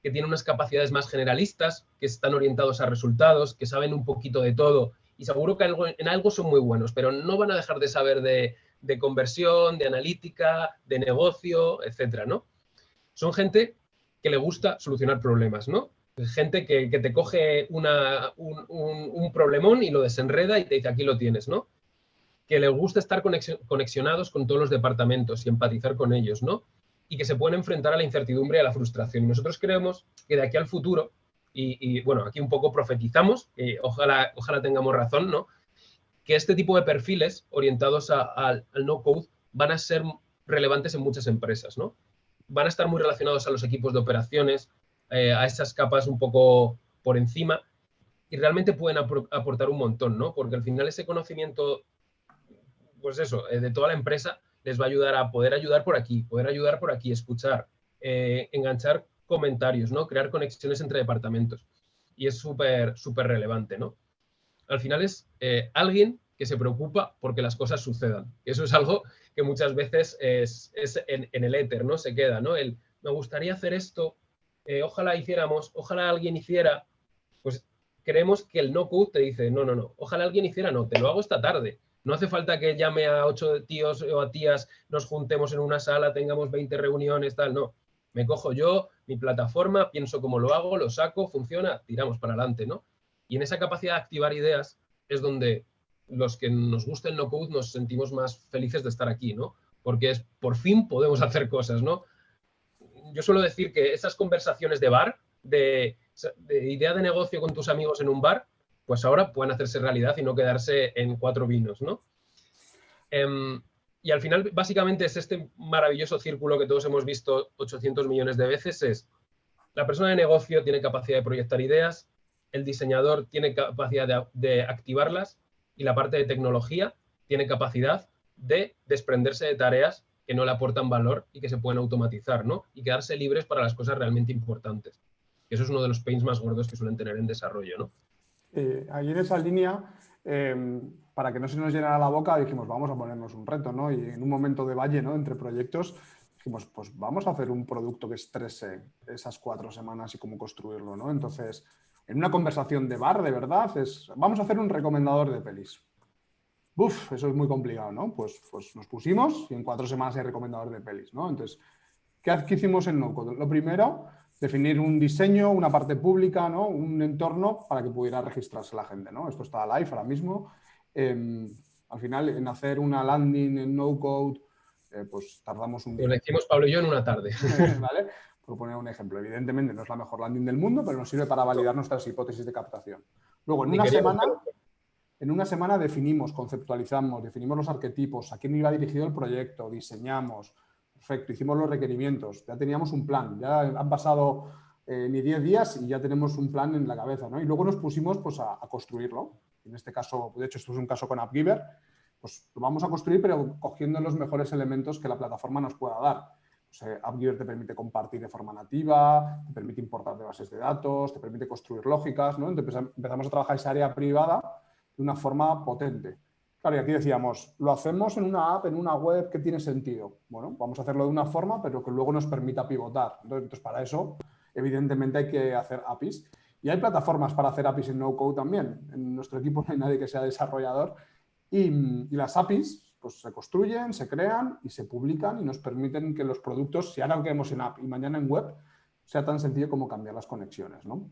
que tienen unas capacidades más generalistas, que están orientados a resultados, que saben un poquito de todo, y seguro que en algo son muy buenos, pero no van a dejar de saber de conversión, de analítica, de negocio, etcétera, ¿no? Son gente que le gusta solucionar problemas, ¿no? Gente que te coge un problemón y lo desenreda y te dice, aquí lo tienes, ¿no? Que les gusta estar conexionados con todos los departamentos y empatizar con ellos, ¿no? Y que se pueden enfrentar a la incertidumbre y a la frustración. Y nosotros creemos que de aquí al futuro, y bueno, aquí un poco profetizamos, ojalá tengamos razón, ¿no? Que este tipo de perfiles orientados al no-code van a ser relevantes en muchas empresas, ¿no? Van a estar muy relacionados a los equipos de operaciones, a esas capas un poco por encima, y realmente pueden aportar un montón, ¿no? Porque al final ese conocimiento, pues eso, de toda la empresa les va a ayudar a poder ayudar por aquí, escuchar, enganchar comentarios, ¿no? Crear conexiones entre departamentos. Y es súper relevante, ¿no? Al final es alguien que se preocupa porque las cosas sucedan. Eso es algo que muchas veces es en el éter, ¿no? Se queda, ¿no? Me gustaría hacer esto, ojalá hiciéramos, ojalá alguien hiciera. Pues creemos que el no-code te dice, no, ojalá alguien hiciera, no, te lo hago esta tarde. No hace falta que llame a 8 tíos o a tías, nos juntemos en una sala, tengamos 20 reuniones, tal, no. Me cojo yo, mi plataforma, pienso cómo lo hago, lo saco, funciona, tiramos para adelante, ¿no? Y en esa capacidad de activar ideas es donde los que nos gusta el no-code nos sentimos más felices de estar aquí, ¿no? Porque por fin podemos hacer cosas, ¿no? Yo suelo decir que esas conversaciones de bar, de idea de negocio con tus amigos en un bar, pues ahora pueden hacerse realidad y no quedarse en 4 vinos, ¿no? Y al final, básicamente, es este maravilloso círculo que todos hemos visto 800 millones de veces, es la persona de negocio tiene capacidad de proyectar ideas, el diseñador tiene capacidad de activarlas y la parte de tecnología tiene capacidad de desprenderse de tareas que no le aportan valor y que se pueden automatizar, ¿no? Y quedarse libres para las cosas realmente importantes. Eso es uno de los pains más gordos que suelen tener en desarrollo, ¿no? Ahí en esa línea, para que no se nos llenara la boca, dijimos, vamos a ponernos un reto, ¿no? Y en un momento de valle, ¿no? Entre proyectos, dijimos, pues vamos a hacer un producto que estrese esas 4 semanas y cómo construirlo, ¿no? Entonces, en una conversación de bar, de verdad, vamos a hacer un recomendador de pelis. Uf, eso es muy complicado, ¿no? Pues nos pusimos y en 4 semanas hay recomendador de pelis, ¿no? Entonces, ¿qué hicimos en NoCode? Lo primero, definir un diseño, una parte pública, ¿no? Un entorno para que pudiera registrarse la gente, ¿no? Esto está live ahora mismo. Al final, en hacer una landing en NoCode, pues tardamos un día. Lo hicimos Pablo y yo en una tarde. ¿Vale? Por poner un ejemplo. Evidentemente no es la mejor landing del mundo, pero nos sirve para validar nuestras hipótesis de captación. Luego, en una semana definimos, conceptualizamos, definimos los arquetipos, a quién iba dirigido el proyecto, diseñamos. Perfecto, hicimos los requerimientos, ya teníamos un plan, ya han pasado ni 10 días y ya tenemos un plan en la cabeza, ¿no? Y luego nos pusimos pues, a construirlo. En este caso, de hecho, esto es un caso con AppGiver, pues lo vamos a construir, pero cogiendo los mejores elementos que la plataforma nos pueda dar. Pues, AppGiver te permite compartir de forma nativa, te permite importar de bases de datos, te permite construir lógicas, ¿no? Entonces empezamos a trabajar esa área privada de una forma potente. Claro, y aquí decíamos, lo hacemos en una app, en una web que tiene sentido. Bueno, vamos a hacerlo de una forma, pero que luego nos permita pivotar. Entonces, para eso, evidentemente, hay que hacer APIs. Y hay plataformas para hacer APIs en no-code también. En nuestro equipo no hay nadie que sea desarrollador. Y las APIs pues, se construyen, se crean y se publican y nos permiten que los productos, si ahora lo queremos en app y mañana en web, sea tan sencillo como cambiar las conexiones, ¿no?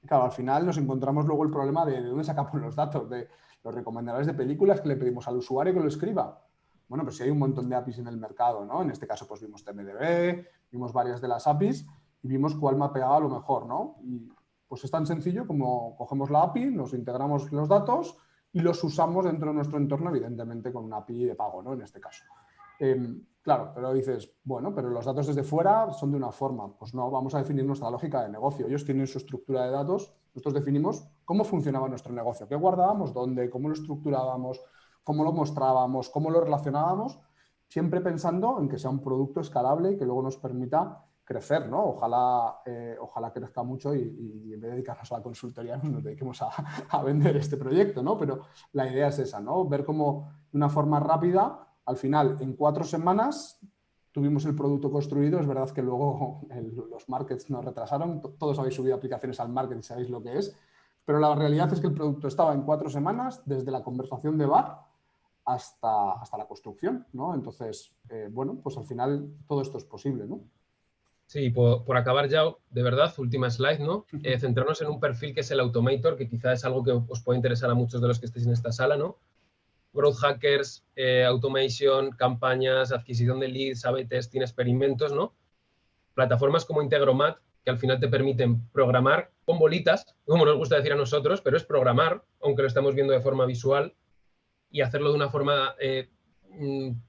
Claro, al final nos encontramos luego el problema de dónde sacamos los datos, de los recomendadores de películas que le pedimos al usuario que lo escriba. Bueno, pues sí hay un montón de APIs en el mercado, ¿no? En este caso, pues vimos TMDB, vimos varias de las APIs y vimos cuál mapeaba lo mejor, ¿no? Y pues es tan sencillo como cogemos la API, nos integramos los datos y los usamos dentro de nuestro entorno, evidentemente con una API de pago, ¿no? En este caso. Claro, pero dices, bueno, pero los datos desde fuera son de una forma. Pues no, vamos a definir nuestra lógica de negocio. Ellos tienen su estructura de datos, nosotros definimos cómo funcionaba nuestro negocio, qué guardábamos, dónde, cómo lo estructurábamos, cómo lo mostrábamos, cómo lo relacionábamos, siempre pensando en que sea un producto escalable y que luego nos permita crecer, ¿no? Ojalá crezca mucho y en vez de dedicarnos a la consultoría nos dediquemos a vender este proyecto, ¿no? Pero la idea es esa, ¿no? Ver cómo de una forma rápida, al final, en 4 semanas tuvimos el producto construido. Es verdad que luego los markets nos retrasaron. Todos habéis subido aplicaciones al market y sabéis lo que es. Pero la realidad es que el producto estaba en 4 semanas, desde la conversación de bar hasta la construcción, ¿no? Entonces, bueno, pues al final todo esto es posible, ¿no? Sí, por acabar ya, de verdad, última slide, ¿no? Centrarnos en un perfil que es el automator, que quizá es algo que os puede interesar a muchos de los que estéis en esta sala, ¿no? Growth hackers, automation, campañas, adquisición de leads, A/B testing, experimentos, ¿no? Plataformas como Integromat, que al final te permiten programar con bolitas, como nos gusta decir a nosotros, pero es programar, aunque lo estamos viendo de forma visual, y hacerlo de una forma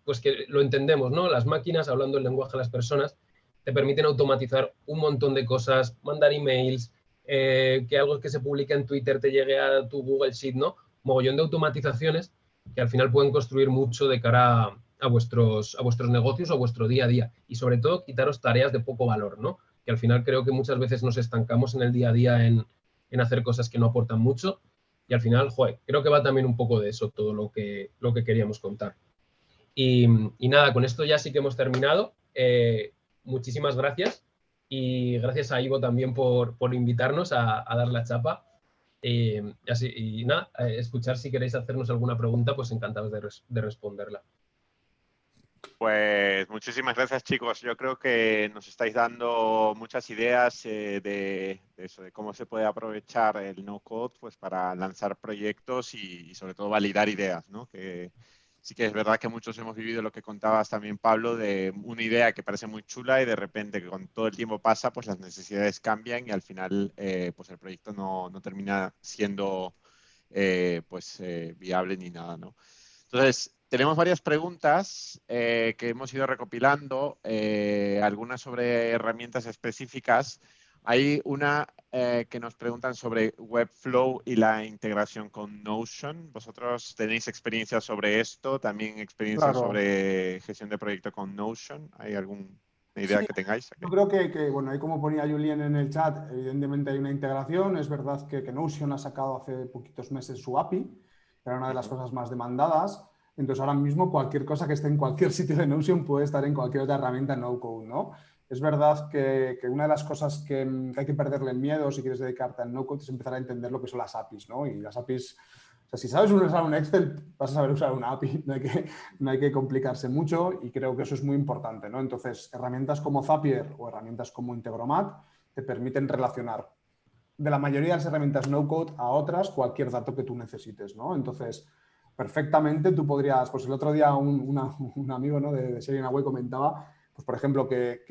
pues que lo entendemos, ¿no? Las máquinas, hablando el lenguaje de las personas, te permiten automatizar un montón de cosas, mandar emails, que algo que se publica en Twitter te llegue a tu Google Sheet, ¿no? Mogollón de automatizaciones que al final pueden construir mucho de cara a vuestros negocios o a vuestro día a día. Y sobre todo, quitaros tareas de poco valor, ¿no? Que al final creo que muchas veces nos estancamos en el día a día en hacer cosas que no aportan mucho. Y al final, joder, creo que va también un poco de eso todo lo que queríamos contar. Y nada, con esto ya sí que hemos terminado. Muchísimas gracias. Y gracias a Ivo también por invitarnos a dar la chapa. Y nada, escuchar si queréis hacernos alguna pregunta, pues encantados de responderla. Pues muchísimas gracias, chicos. Yo creo que nos estáis dando muchas ideas de eso, de cómo se puede aprovechar el no-code pues, para lanzar proyectos y sobre todo validar ideas, ¿no? Que sí que es verdad que muchos hemos vivido lo que contabas también, Pablo, de una idea que parece muy chula y de repente que con todo el tiempo pasa, pues las necesidades cambian y al final pues el proyecto no termina siendo viable ni nada, ¿no? Entonces, tenemos varias preguntas que hemos ido recopilando, algunas sobre herramientas específicas. Hay una que nos preguntan sobre Webflow y la integración con Notion. ¿Vosotros tenéis experiencia sobre esto? ¿También experiencia Claro. sobre gestión de proyecto con Notion? ¿Hay alguna idea Sí, que tengáis aquí? yo creo bueno, ahí como ponía Julien en el chat, evidentemente hay una integración. Es verdad que Notion ha sacado hace poquitos meses su API, era una de las cosas más demandadas. Entonces ahora mismo cualquier cosa que esté en cualquier sitio de Notion puede estar en cualquier otra herramienta no-code, ¿no? Es verdad que una de las cosas que hay que perderle el miedo si quieres dedicarte al no-code es empezar a entender lo que son las APIs, ¿no? Y las APIs, o sea, si sabes usar un Excel, vas a saber usar una API, no hay que complicarse mucho y creo que eso es muy importante, ¿no? Entonces, herramientas como Zapier o herramientas como Integromat te permiten relacionar de la mayoría de las herramientas no-code a otras cualquier dato que tú necesites, ¿no? Entonces, perfectamente tú podrías, pues el otro día un amigo, ¿no? de Sharing Away comentaba, pues por ejemplo, que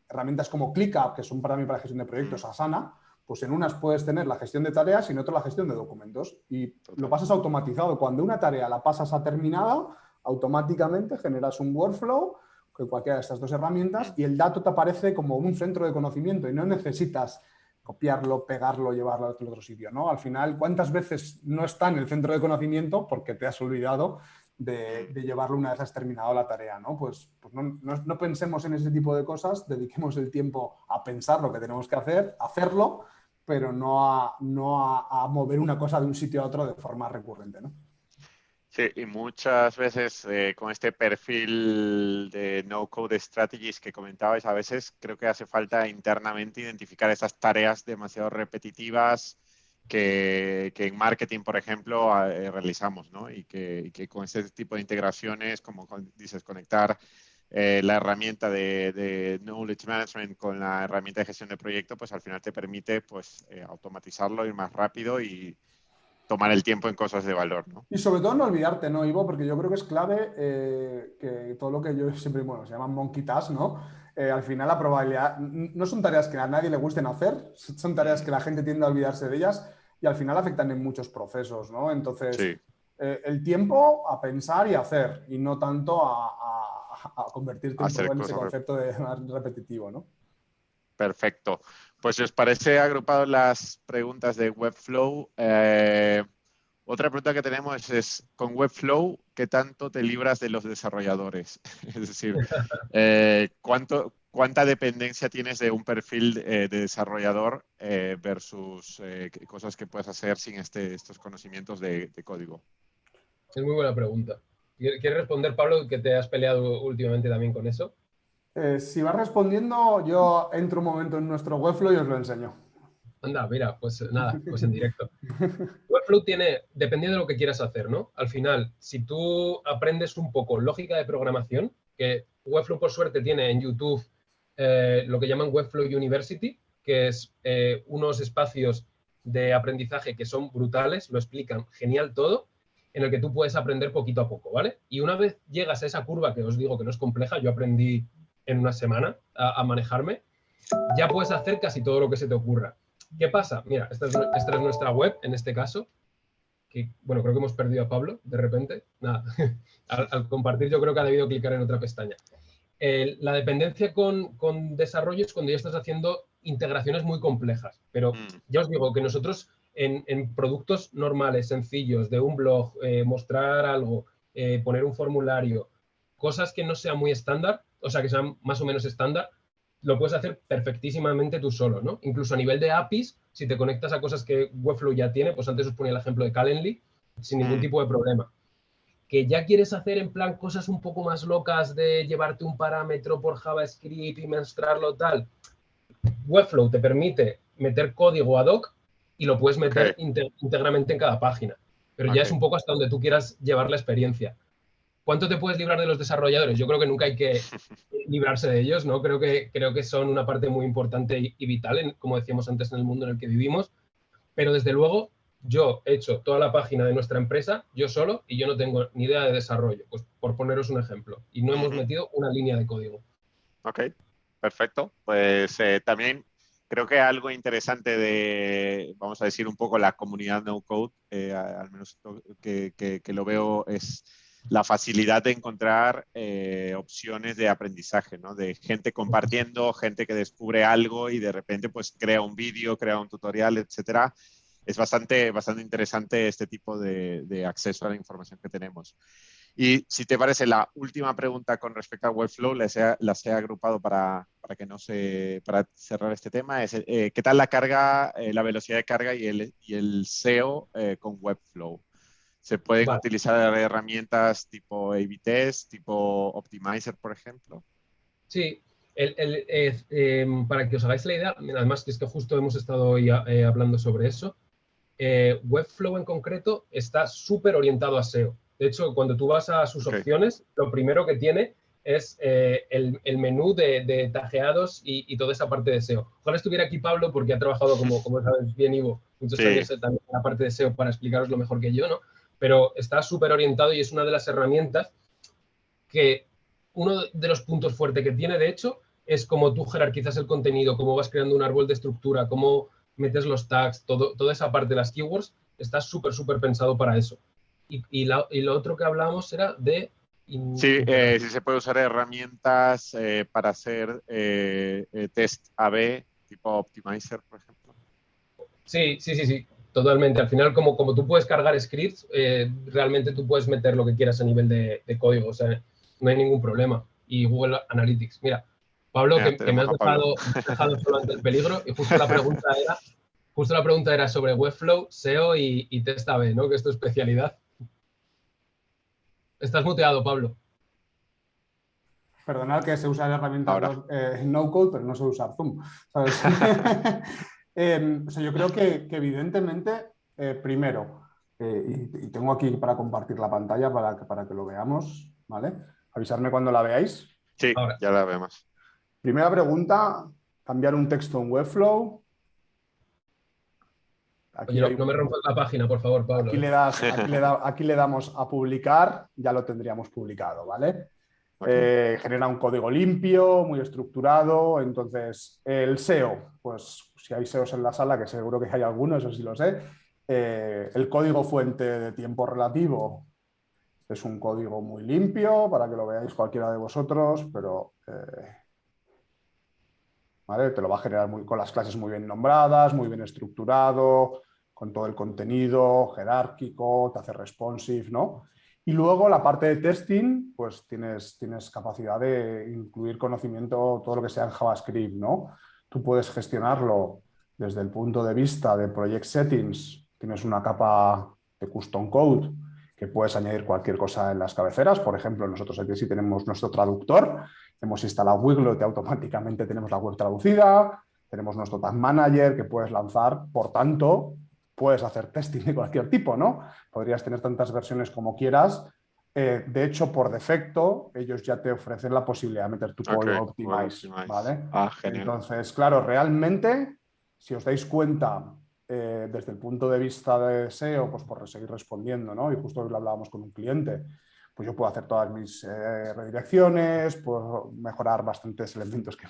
herramientas como ClickUp, que son para mí para gestión de proyectos, Asana, pues en unas puedes tener la gestión de tareas y en otras la gestión de documentos. Y lo pasas automatizado. Cuando una tarea la pasas a terminado, automáticamente generas un workflow con cualquiera de estas dos herramientas y el dato te aparece como un centro de conocimiento y no necesitas copiarlo, pegarlo, llevarlo a otro sitio, ¿no? Al final, ¿cuántas veces no está en el centro de conocimiento porque te has olvidado de llevarlo una vez has terminado la tarea, ¿no? Pues no pensemos en ese tipo de cosas, dediquemos el tiempo a pensar lo que tenemos que hacer, hacerlo, pero no a mover una cosa de un sitio a otro de forma recurrente, ¿no? Sí, y muchas veces con este perfil de no-code strategies que comentabais, a veces creo que hace falta internamente identificar esas tareas demasiado repetitivas que en marketing, por ejemplo, realizamos, ¿no? Y que con este tipo de integraciones, como dices, conectar la herramienta de Knowledge Management con la herramienta de gestión de proyecto, pues al final te permite pues, automatizarlo, ir más rápido y tomar el tiempo en cosas de valor, ¿no? Y sobre todo no olvidarte, ¿no, Ivo? Porque yo creo que es clave que todo lo que yo siempre, bueno, se llaman monkey task, ¿no? Al final la probabilidad, no son tareas que a nadie le gusten hacer, son tareas que la gente tiende a olvidarse de ellas y al final afectan en muchos procesos, ¿no? Entonces, Sí. el tiempo a pensar y hacer y no tanto a a convertirte un Hacer poco en ese cosas. concepto de más repetitivo, ¿no? Perfecto. Pues si os parece agrupado las preguntas de Webflow, otra pregunta que tenemos es, con Webflow, ¿qué tanto te libras de los desarrolladores? Es decir, ¿cuánta dependencia tienes de un perfil de desarrollador versus cosas que puedes hacer sin estos conocimientos de código? Es muy buena pregunta. ¿Quieres responder, Pablo, que te has peleado últimamente también con eso? Si vas respondiendo, yo entro un momento en nuestro Webflow y os lo enseño. Anda, mira, pues nada, pues en directo. Webflow tiene, dependiendo de lo que quieras hacer, ¿no? Al final, si tú aprendes un poco lógica de programación, que Webflow por suerte tiene en YouTube lo que llaman Webflow University, que es unos espacios de aprendizaje que son brutales, lo explican genial todo, en el que tú puedes aprender poquito a poco, ¿vale? Y una vez llegas a esa curva, que os digo que no es compleja, yo aprendí en una semana a manejarme, ya puedes hacer casi todo lo que se te ocurra. ¿Qué pasa? Mira, esta es nuestra web, en este caso, que, bueno, creo que hemos perdido a Pablo, de repente. Nada, al compartir yo creo que ha debido clicar en otra pestaña. La dependencia con desarrollo es cuando ya estás haciendo integraciones muy complejas, pero ya os digo que nosotros en productos normales, sencillos, de un blog, mostrar algo, poner un formulario, cosas que no sean muy estándar, o sea, que sean más o menos estándar, lo puedes hacer perfectísimamente tú solo, ¿no? Incluso a nivel de APIs, si te conectas a cosas que Webflow ya tiene, pues antes os ponía el ejemplo de Calendly, sin ningún tipo de problema. Que ya quieres hacer en plan cosas un poco más locas de llevarte un parámetro por JavaScript y mostrarlo tal, Webflow te permite meter código ad hoc y lo puedes meter íntegramente en cada página. Pero ya es un poco hasta donde tú quieras llevar la experiencia. ¿Cuánto te puedes librar de los desarrolladores? Yo creo que nunca hay que librarse de ellos, ¿no? Creo que son una parte muy importante y vital, como decíamos antes, en el mundo en el que vivimos. Pero desde luego, yo he hecho toda la página de nuestra empresa, yo solo, y yo no tengo ni idea de desarrollo, pues por poneros un ejemplo. Y no hemos metido una línea de código. Ok, perfecto. Pues también creo que algo interesante de, vamos a decir, un poco la comunidad no code, al menos que lo veo, es la facilidad de encontrar opciones de aprendizaje, ¿no? De gente compartiendo, gente que descubre algo y de repente pues crea un vídeo, crea un tutorial, etcétera. Es bastante interesante este tipo de acceso a la información que tenemos. Y si te parece, la última pregunta con respecto a Webflow, las he agrupado para cerrar este tema, es ¿qué tal la carga, la velocidad de carga y el SEO con Webflow? ¿Se pueden Vale. utilizar herramientas tipo A/B Test, tipo Optimizer, por ejemplo? Sí, para que os hagáis la idea, además que es que justo hemos estado hoy hablando sobre eso, Webflow en concreto está súper orientado a SEO. De hecho, cuando tú vas a sus opciones, lo primero que tiene es el menú de tagueados y toda esa parte de SEO. Ojalá estuviera aquí Pablo, porque ha trabajado, como sabes bien, Ivo, muchos años también en la parte de SEO para explicaros lo mejor que yo, ¿no? Pero está súper orientado y es una de las herramientas que uno de los puntos fuertes que tiene, de hecho, es cómo tú jerarquizas el contenido, cómo vas creando un árbol de estructura, cómo metes los tags, toda esa parte de las keywords, está súper pensado para eso. Y lo otro que hablábamos era de... Sí, si se puede usar herramientas para hacer test A/B, tipo Optimizer, por ejemplo. Sí, totalmente. Al final, como tú puedes cargar scripts, realmente tú puedes meter lo que quieras a nivel de código, o sea, no hay ningún problema. Y Google Analytics. Mira, Pablo, que me Tenemos has a Pablo. dejado solo ante el peligro, y justo la pregunta era sobre Webflow, SEO y Test A/B, ¿no? Que es tu especialidad. Estás muteado, Pablo. Perdonad que sé usar herramientas no code, pero no sé usar Zoom, ¿sabes? O sea, yo creo que evidentemente, primero, y tengo aquí para compartir la pantalla para que lo veamos, ¿vale? Avisarme cuando la veáis. Sí, ahora ya la vemos. Primera pregunta, cambiar un texto en Webflow. Aquí Oye, no me rompas la página, por favor, Pablo. Aquí le damos a publicar, ya lo tendríamos publicado, ¿vale? Genera un código limpio, muy estructurado. Entonces, el SEO, pues si hay SEOs en la sala, que seguro que hay algunos, eso sí lo sé, el código fuente de tiempo relativo Es un código muy limpio para que lo veáis cualquiera de vosotros, pero ¿vale? Te lo va a generar con las clases muy bien nombradas, muy bien estructurado, con todo el contenido jerárquico, te hace responsive, ¿no? Y luego la parte de testing, pues tienes capacidad de incluir conocimiento, todo lo que sea en JavaScript, ¿no? Tú puedes gestionarlo desde el punto de vista de Project Settings, tienes una capa de Custom Code que puedes añadir cualquier cosa en las cabeceras. Por ejemplo, nosotros aquí sí tenemos nuestro traductor, hemos instalado Wiglot y automáticamente tenemos la web traducida, tenemos nuestro Tag Manager que puedes lanzar, por tanto, puedes hacer testing de cualquier tipo, ¿no? Podrías tener tantas versiones como quieras. De hecho, por defecto, ellos ya te ofrecen la posibilidad de meter tu código Optimize, ¿vale? Genial. Entonces, claro, realmente, si os dais cuenta, desde el punto de vista de SEO, pues por seguir respondiendo, ¿no? Y justo hoy lo hablábamos con un cliente, pues yo puedo hacer todas mis redirecciones, puedo mejorar bastantes elementos que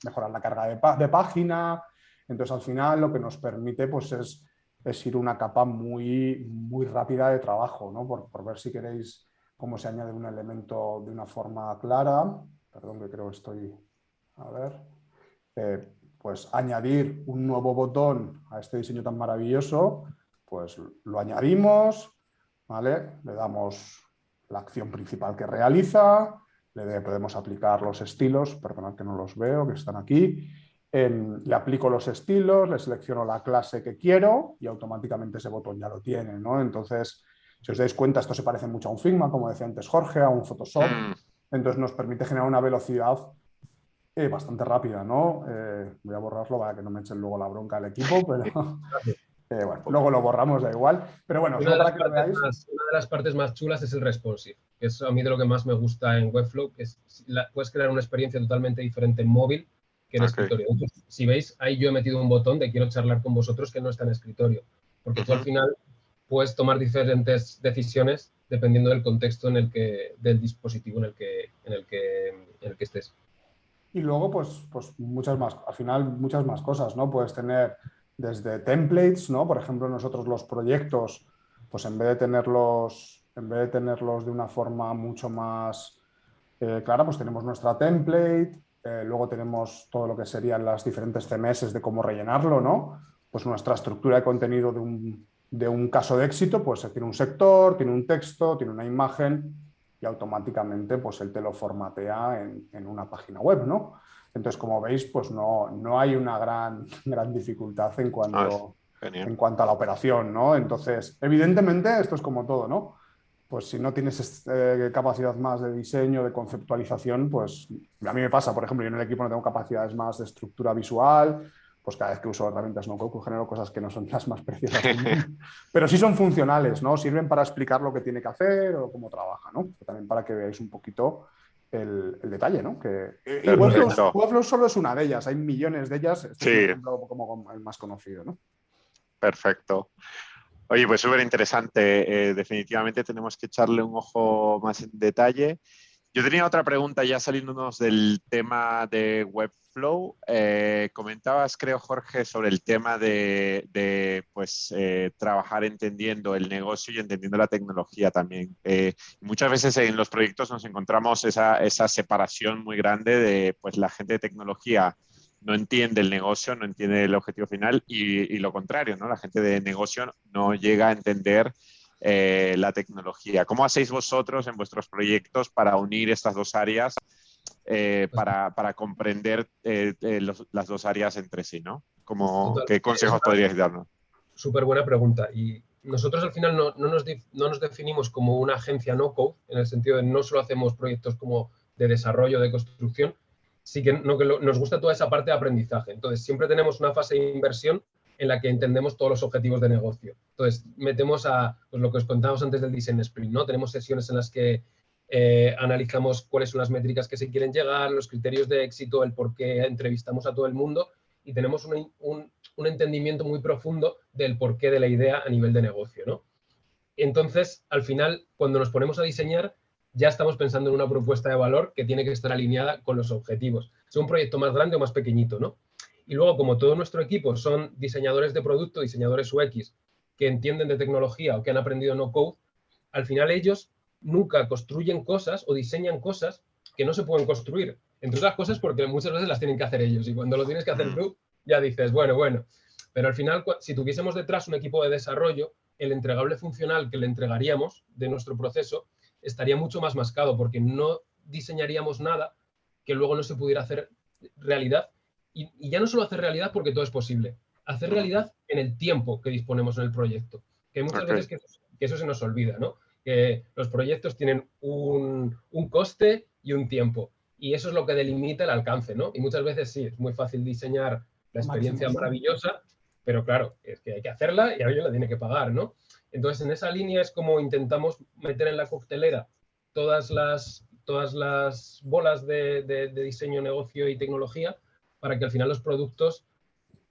mejorar la carga de página. Entonces, al final, lo que nos permite pues, es ir una capa muy, muy rápida de trabajo, ¿no? Por ver si queréis cómo se añade un elemento de una forma clara. Perdón, que creo que estoy... A ver... pues añadir un nuevo botón a este diseño tan maravilloso, pues lo añadimos, ¿vale? Le damos la acción principal que realiza, podemos aplicar los estilos, perdonad que no los veo, que están aquí, le aplico los estilos, le selecciono la clase que quiero y automáticamente ese botón ya lo tiene, ¿no? Entonces, si os dais cuenta, esto se parece mucho a un Figma, como decía antes Jorge, a un Photoshop, entonces nos permite generar una velocidad bastante rápida, ¿no? Voy a borrarlo para que no me echen luego la bronca al equipo, pero bueno, luego lo borramos, da igual. Pero bueno, solo para que lo veáis. Una de las partes más chulas es el responsive, que es a mí de lo que más me gusta en Webflow, que es puedes crear una experiencia totalmente diferente en móvil que en escritorio. Entonces, si veis, ahí yo he metido un botón de quiero charlar con vosotros que no está en escritorio, porque tú al final puedes tomar diferentes decisiones dependiendo del contexto del dispositivo en el que estés. Y luego, pues muchas más, al final muchas más cosas, ¿no? Puedes tener desde templates, ¿no? Por ejemplo, nosotros los proyectos, pues en vez de tenerlos de una forma mucho más clara, pues tenemos nuestra template, luego tenemos todo lo que serían las diferentes CMS de cómo rellenarlo, ¿no? Pues nuestra estructura de contenido de un caso de éxito, pues tiene un sector, tiene un texto, tiene una imagen y automáticamente pues él te lo formatea en una página web, ¿no? Entonces, como veis, pues no hay una gran dificultad en cuanto a la operación, ¿no? Entonces, evidentemente, esto es como todo, ¿no? Pues si no tienes capacidad más de diseño, de conceptualización, pues a mí me pasa, por ejemplo, yo en el equipo no tengo capacidades más de estructura visual, pues cada vez que uso herramientas no-code genero cosas que no son las más preciosas del mundo, pero sí son funcionales, ¿no? Sirven para explicar lo que tiene que hacer o cómo trabaja, ¿no? También para que veáis un poquito el detalle, ¿no? Y Webflow solo es una de ellas, hay millones de ellas, este es un ejemplo como el más conocido, ¿no? Perfecto. Oye, pues súper interesante. Definitivamente tenemos que echarle un ojo más en detalle. Yo tenía otra pregunta ya saliéndonos del tema de Webflow. Comentabas, creo, Jorge, sobre el tema de trabajar entendiendo el negocio y entendiendo la tecnología también. Muchas veces en los proyectos nos encontramos esa separación muy grande de pues, la gente de tecnología no entiende el negocio, no entiende el objetivo final y lo contrario, ¿no? La gente de negocio no llega a entender la tecnología. ¿Cómo hacéis vosotros en vuestros proyectos para unir estas dos áreas, para comprender las dos áreas entre sí, ¿no? ¿Qué consejos podríais darnos? Súper buena pregunta. Y nosotros al final no nos definimos como una agencia no-code, en el sentido de no solo hacemos proyectos como de desarrollo, de construcción, sí que nos gusta toda esa parte de aprendizaje. Entonces, siempre tenemos una fase de inversión en la que entendemos todos los objetivos de negocio. Entonces, metemos pues lo que os contábamos antes del Design Sprint, ¿no? Tenemos sesiones en las que analizamos cuáles son las métricas que se quieren llegar, los criterios de éxito, el por qué entrevistamos a todo el mundo y tenemos un entendimiento muy profundo del porqué de la idea a nivel de negocio, ¿no? Entonces, al final, cuando nos ponemos a diseñar, ya estamos pensando en una propuesta de valor que tiene que estar alineada con los objetivos, sea un proyecto más grande o más pequeñito, ¿no? Y luego, como todo nuestro equipo son diseñadores de producto, diseñadores UX, que entienden de tecnología o que han aprendido no code, al final ellos nunca construyen cosas o diseñan cosas que no se pueden construir. Entre otras cosas porque muchas veces las tienen que hacer ellos y cuando lo tienes que hacer tú, ya dices, bueno. Pero al final, si tuviésemos detrás un equipo de desarrollo, el entregable funcional que le entregaríamos de nuestro proceso estaría mucho más mascado porque no diseñaríamos nada que luego no se pudiera hacer realidad. Y ya no solo hacer realidad porque todo es posible, hacer realidad en el tiempo que disponemos en el proyecto. Que muchas veces que eso se nos olvida, ¿no? Que los proyectos tienen un coste y un tiempo. Y eso es lo que delimita el alcance, ¿no? Y muchas veces sí, es muy fácil diseñar la experiencia maravillosa, pero claro, es que hay que hacerla y alguien la tiene que pagar, ¿no? Entonces, en esa línea es como intentamos meter en la coctelera todas las bolas de diseño, negocio y tecnología para que al final los productos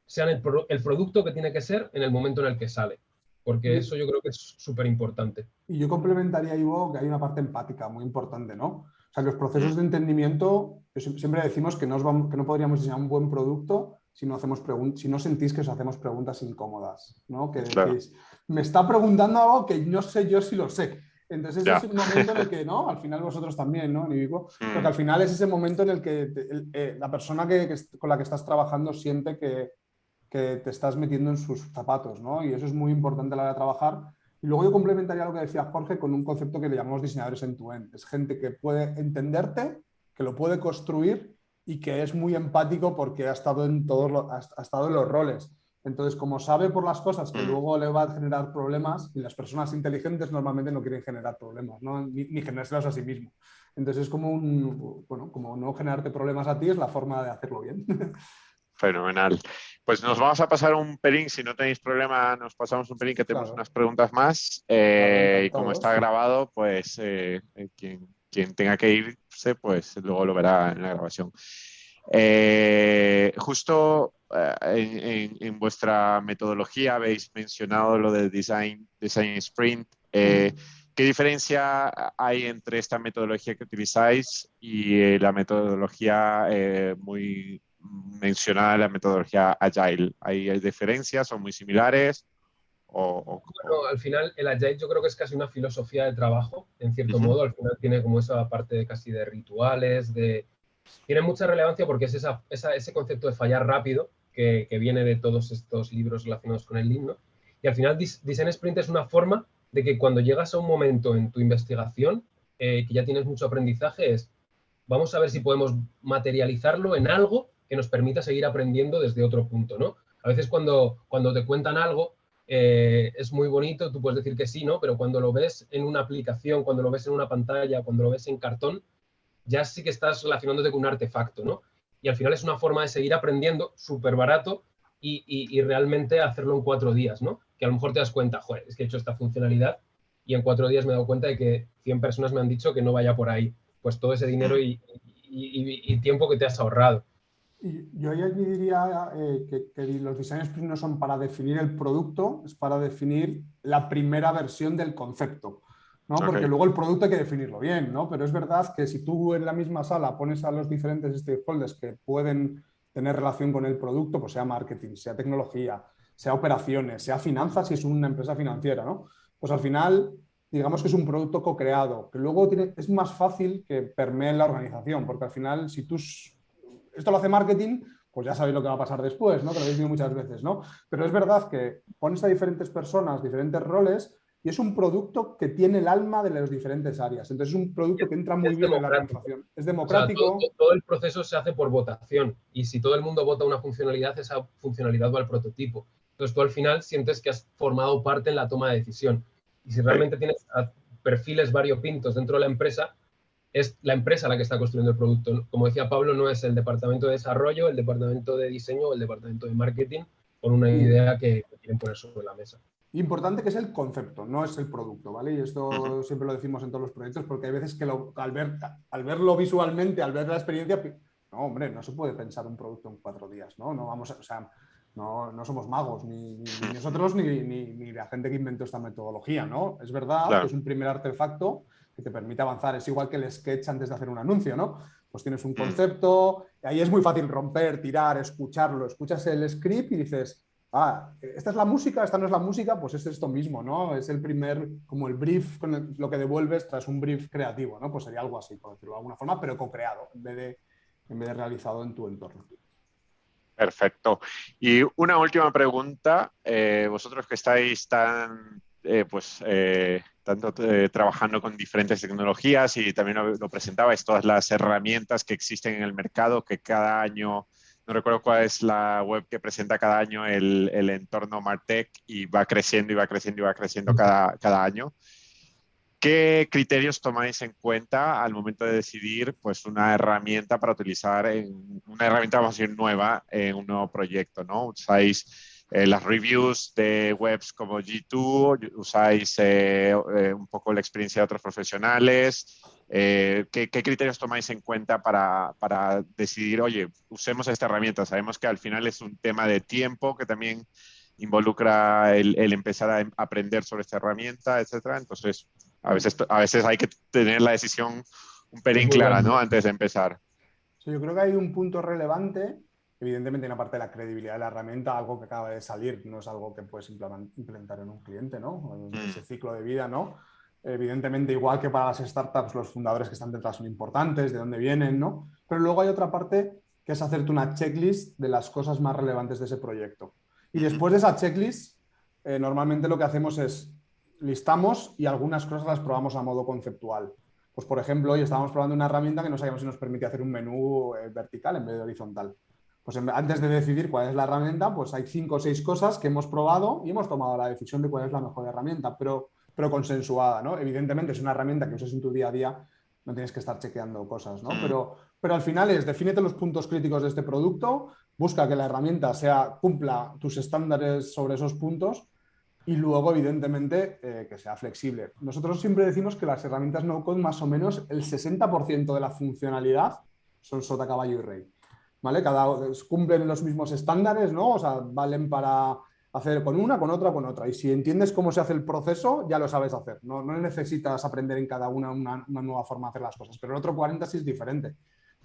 sean el producto que tiene que ser en el momento en el que sale. Porque eso yo creo que es súper importante. Y yo complementaría, Ivo, que hay una parte empática muy importante, ¿no? O sea, en los procesos de entendimiento siempre decimos que no podríamos diseñar un buen producto si no sentís que os hacemos preguntas incómodas, ¿no? Que decís, me está preguntando algo que no sé yo si lo sé. Entonces ese es un momento en el que, ¿no? Al final vosotros también, ¿no? Porque al final es ese momento en el que la persona con la que estás trabajando siente que te estás metiendo en sus zapatos, ¿no? Y eso es muy importante a la hora de trabajar. Y luego yo complementaría lo que decía Jorge con un concepto que le llamamos diseñadores end-to-end. Es gente que puede entenderte, que lo puede construir y que es muy empático porque ha estado en ha estado en los roles. Entonces, como sabe por las cosas que luego le va a generar problemas, y las personas inteligentes normalmente no quieren generar problemas, ¿no? Ni generárselos a sí mismo. Entonces, es como como no generarte problemas a ti es la forma de hacerlo bien. Fenomenal. Pues nos vamos a pasar un pelín, si no tenéis problema, nos pasamos un pelín que tenemos unas preguntas más. Y como está grabado, pues quien tenga que irse, pues luego lo verá en la grabación. Justo en vuestra metodología habéis mencionado lo del Design Sprint. ¿Qué diferencia hay entre esta metodología que utilizáis y la metodología muy mencionada, la metodología Agile? ¿Hay diferencias? ¿Son muy similares? Bueno, al final el Agile yo creo que es casi una filosofía de trabajo, en cierto modo. Al final tiene como esa parte casi de rituales, tiene mucha relevancia porque es ese concepto de fallar rápido que viene de todos estos libros relacionados con el Lean, ¿no? Y al final Design Sprint es una forma de que cuando llegas a un momento en tu investigación que ya tienes mucho aprendizaje, vamos a ver si podemos materializarlo en algo que nos permita seguir aprendiendo desde otro punto, ¿no? A veces cuando te cuentan algo es muy bonito, tú puedes decir que sí, ¿no? Pero cuando lo ves en una aplicación, cuando lo ves en una pantalla, cuando lo ves en cartón, ya sí que estás relacionándote con un artefacto, ¿no? Y al final es una forma de seguir aprendiendo súper barato y realmente hacerlo en 4 días, ¿no? Que a lo mejor te das cuenta, joder, es que he hecho esta funcionalidad y en 4 días me he dado cuenta de que 100 personas me han dicho que no vaya por ahí. Pues todo ese dinero y tiempo que te has ahorrado. Y yo ahí añadiría que los design sprint no son para definir el producto, es para definir la primera versión del concepto, ¿no? Porque luego el producto hay que definirlo bien, ¿no? Pero es verdad que si tú en la misma sala pones a los diferentes stakeholders que pueden tener relación con el producto, pues sea marketing, sea tecnología, sea operaciones, sea finanzas, si es una empresa financiera, ¿no? Pues al final, digamos que es un producto co-creado, que luego es más fácil que permee en la organización, porque al final, si tú esto lo hace marketing, pues ya sabéis lo que va a pasar después, ¿no? Que lo habéis visto muchas veces, ¿no? Pero es verdad que pones a diferentes personas, diferentes roles, y es un producto que tiene el alma de las diferentes áreas. Entonces es un producto que entra muy bien en la organización. Es democrático. O sea, todo el proceso se hace por votación. Y si todo el mundo vota una funcionalidad, esa funcionalidad va al prototipo. Entonces tú al final sientes que has formado parte en la toma de decisión. Y si realmente tienes perfiles variopintos dentro de la empresa, es la empresa la que está construyendo el producto. Como decía Pablo, no es el departamento de desarrollo, el departamento de diseño o el departamento de marketing con una idea que quieren poner sobre la mesa. Importante que es el concepto, no es el producto, ¿vale? Y esto siempre lo decimos en todos los proyectos porque hay veces que al verlo visualmente, al ver la experiencia, no, hombre, no se puede pensar un producto en 4 días, ¿no? No vamos o sea, no somos magos, ni nosotros ni la gente que inventó esta metodología, ¿no? Es verdad que es un primer artefacto que te permite avanzar. Es igual que el sketch antes de hacer un anuncio, ¿no? Pues tienes un concepto, y ahí es muy fácil romper, tirar, escucharlo. Escuchas el script y dices, esta es la música, esta no es la música, pues es esto mismo, ¿no? Es el primer, como el brief, lo que devuelves tras un brief creativo, ¿no? Pues sería algo así, por decirlo de alguna forma, pero co-creado en vez de realizado en tu entorno. Perfecto. Y una última pregunta. Vosotros que estáis tanto trabajando con diferentes tecnologías y también lo presentabais, todas las herramientas que existen en el mercado, que cada año, no recuerdo cuál es la web que presenta cada año el entorno Martech y va creciendo y va creciendo y va creciendo cada año. ¿Qué criterios tomáis en cuenta al momento de decidir pues, una herramienta para utilizar, una herramienta vamos a decir nueva en un nuevo proyecto, ¿no? ¿Usáis las reviews de webs como G2? ¿Usáis un poco la experiencia de otros profesionales? ¿Qué criterios tomáis en cuenta para decidir, oye, usemos esta herramienta? Sabemos que al final es un tema de tiempo que también involucra el empezar a aprender sobre esta herramienta, etcétera. Entonces, a veces hay que tener la decisión un Es pelín muy clara, bueno. ¿no? Antes de empezar. Sí, yo creo que hay un punto relevante, evidentemente en la parte de la credibilidad de la herramienta, algo que acaba de salir, no es algo que puedes implementar en un cliente, ¿no? En ese ciclo de vida, ¿no? Evidentemente, igual que para las startups, los fundadores que están detrás son importantes, de dónde vienen, ¿no? Pero luego hay otra parte que es hacerte una checklist de las cosas más relevantes de ese proyecto. Y después de esa checklist, normalmente lo que hacemos es listamos y algunas cosas las probamos a modo conceptual. Pues, por ejemplo, hoy estábamos probando una herramienta que no sabíamos si nos permite hacer un menú vertical en vez de horizontal. Pues antes de decidir cuál es la herramienta, pues hay 5 o 6 cosas que hemos probado y hemos tomado la decisión de cuál es la mejor herramienta, pero consensuada, ¿no? Evidentemente, es una herramienta que uses en tu día a día, no tienes que estar chequeando cosas, ¿no? Pero al final defínete los puntos críticos de este producto, busca que la herramienta cumpla tus estándares sobre esos puntos y luego, evidentemente, que sea flexible. Nosotros siempre decimos que las herramientas no-code, más o menos el 60% de la funcionalidad son sota, caballo y rey. ¿Vale? Cumplen los mismos estándares, ¿no? O sea, valen para hacer con una, con otra, con otra. Y si entiendes cómo se hace el proceso, ya lo sabes hacer. No necesitas aprender en cada una nueva forma de hacer las cosas. Pero el otro 40 sí es diferente.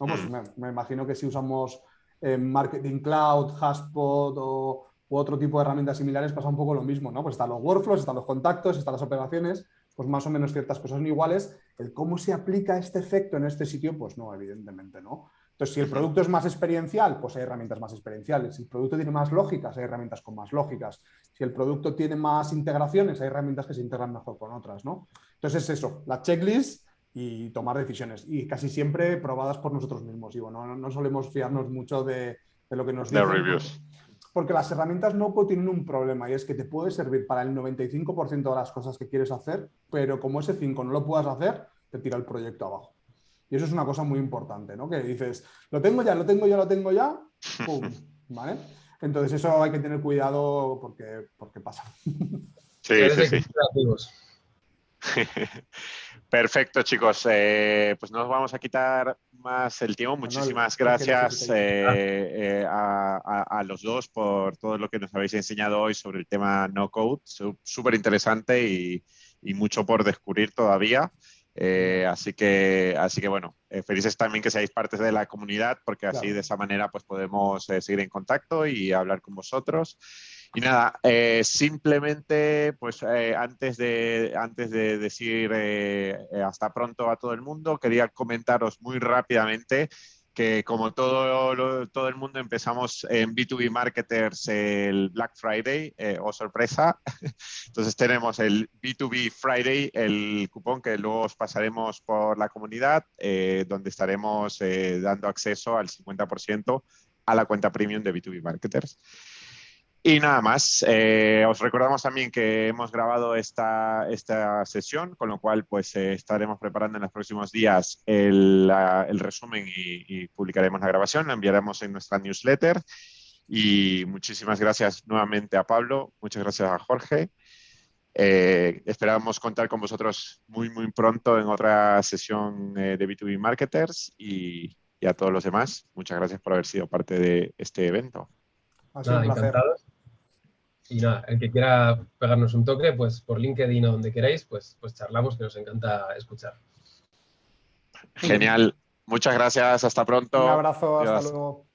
¿No? Pues me imagino que si usamos Marketing Cloud, HubSpot u otro tipo de herramientas similares pasa un poco lo mismo, ¿no? Pues están los workflows, están los contactos, están las operaciones, pues más o menos ciertas cosas son iguales. El cómo se aplica este efecto en este sitio, pues no, evidentemente no. Entonces, si el producto es más experiencial, pues hay herramientas más experienciales. Si el producto tiene más lógicas, hay herramientas con más lógicas. Si el producto tiene más integraciones, hay herramientas que se integran mejor con otras, ¿no? Entonces es eso, la checklist y tomar decisiones. Y casi siempre probadas por nosotros mismos. Digo, no solemos fiarnos mucho de lo que nos dicen. Reviews. Porque las herramientas no tienen un problema y es que te puede servir para el 95% de las cosas que quieres hacer, pero como ese 5 no lo puedas hacer, te tira el proyecto abajo. Y eso es una cosa muy importante, ¿no? Que dices, lo tengo ya, ¡pum! ¿Vale? Entonces eso hay que tener cuidado porque pasa. Sí. Perfecto, chicos. Pues no nos vamos a quitar más el tiempo. Muchísimas gracias a los dos por todo lo que nos habéis enseñado hoy sobre el tema no code. Súper interesante y mucho por descubrir todavía. Así que bueno, felices también que seáis parte de la comunidad, porque así de esa manera pues podemos seguir en contacto y hablar con vosotros. Y nada, simplemente pues antes de decir hasta pronto a todo el mundo, quería comentaros muy rápidamente que como todo el mundo empezamos en B2B Marketers el Black Friday, sorpresa. Entonces tenemos el B2B Friday, el cupón que luego os pasaremos por la comunidad, donde estaremos dando acceso al 50% a la cuenta premium de B2B Marketers. Y nada más, os recordamos también que hemos grabado esta sesión, con lo cual pues estaremos preparando en los próximos días el resumen y publicaremos la grabación, la enviaremos en nuestra newsletter. Y muchísimas gracias nuevamente a Pablo, muchas gracias a Jorge. Esperamos contar con vosotros muy pronto en otra sesión de B2B Marketers y a todos los demás, muchas gracias por haber sido parte de este evento. Ha sido un placer. Encantados. Y nada, el que quiera pegarnos un toque, pues por LinkedIn o donde queráis, pues charlamos, que nos encanta escuchar. Genial. Muchas gracias. Hasta pronto. Un abrazo. Adiós. Hasta luego.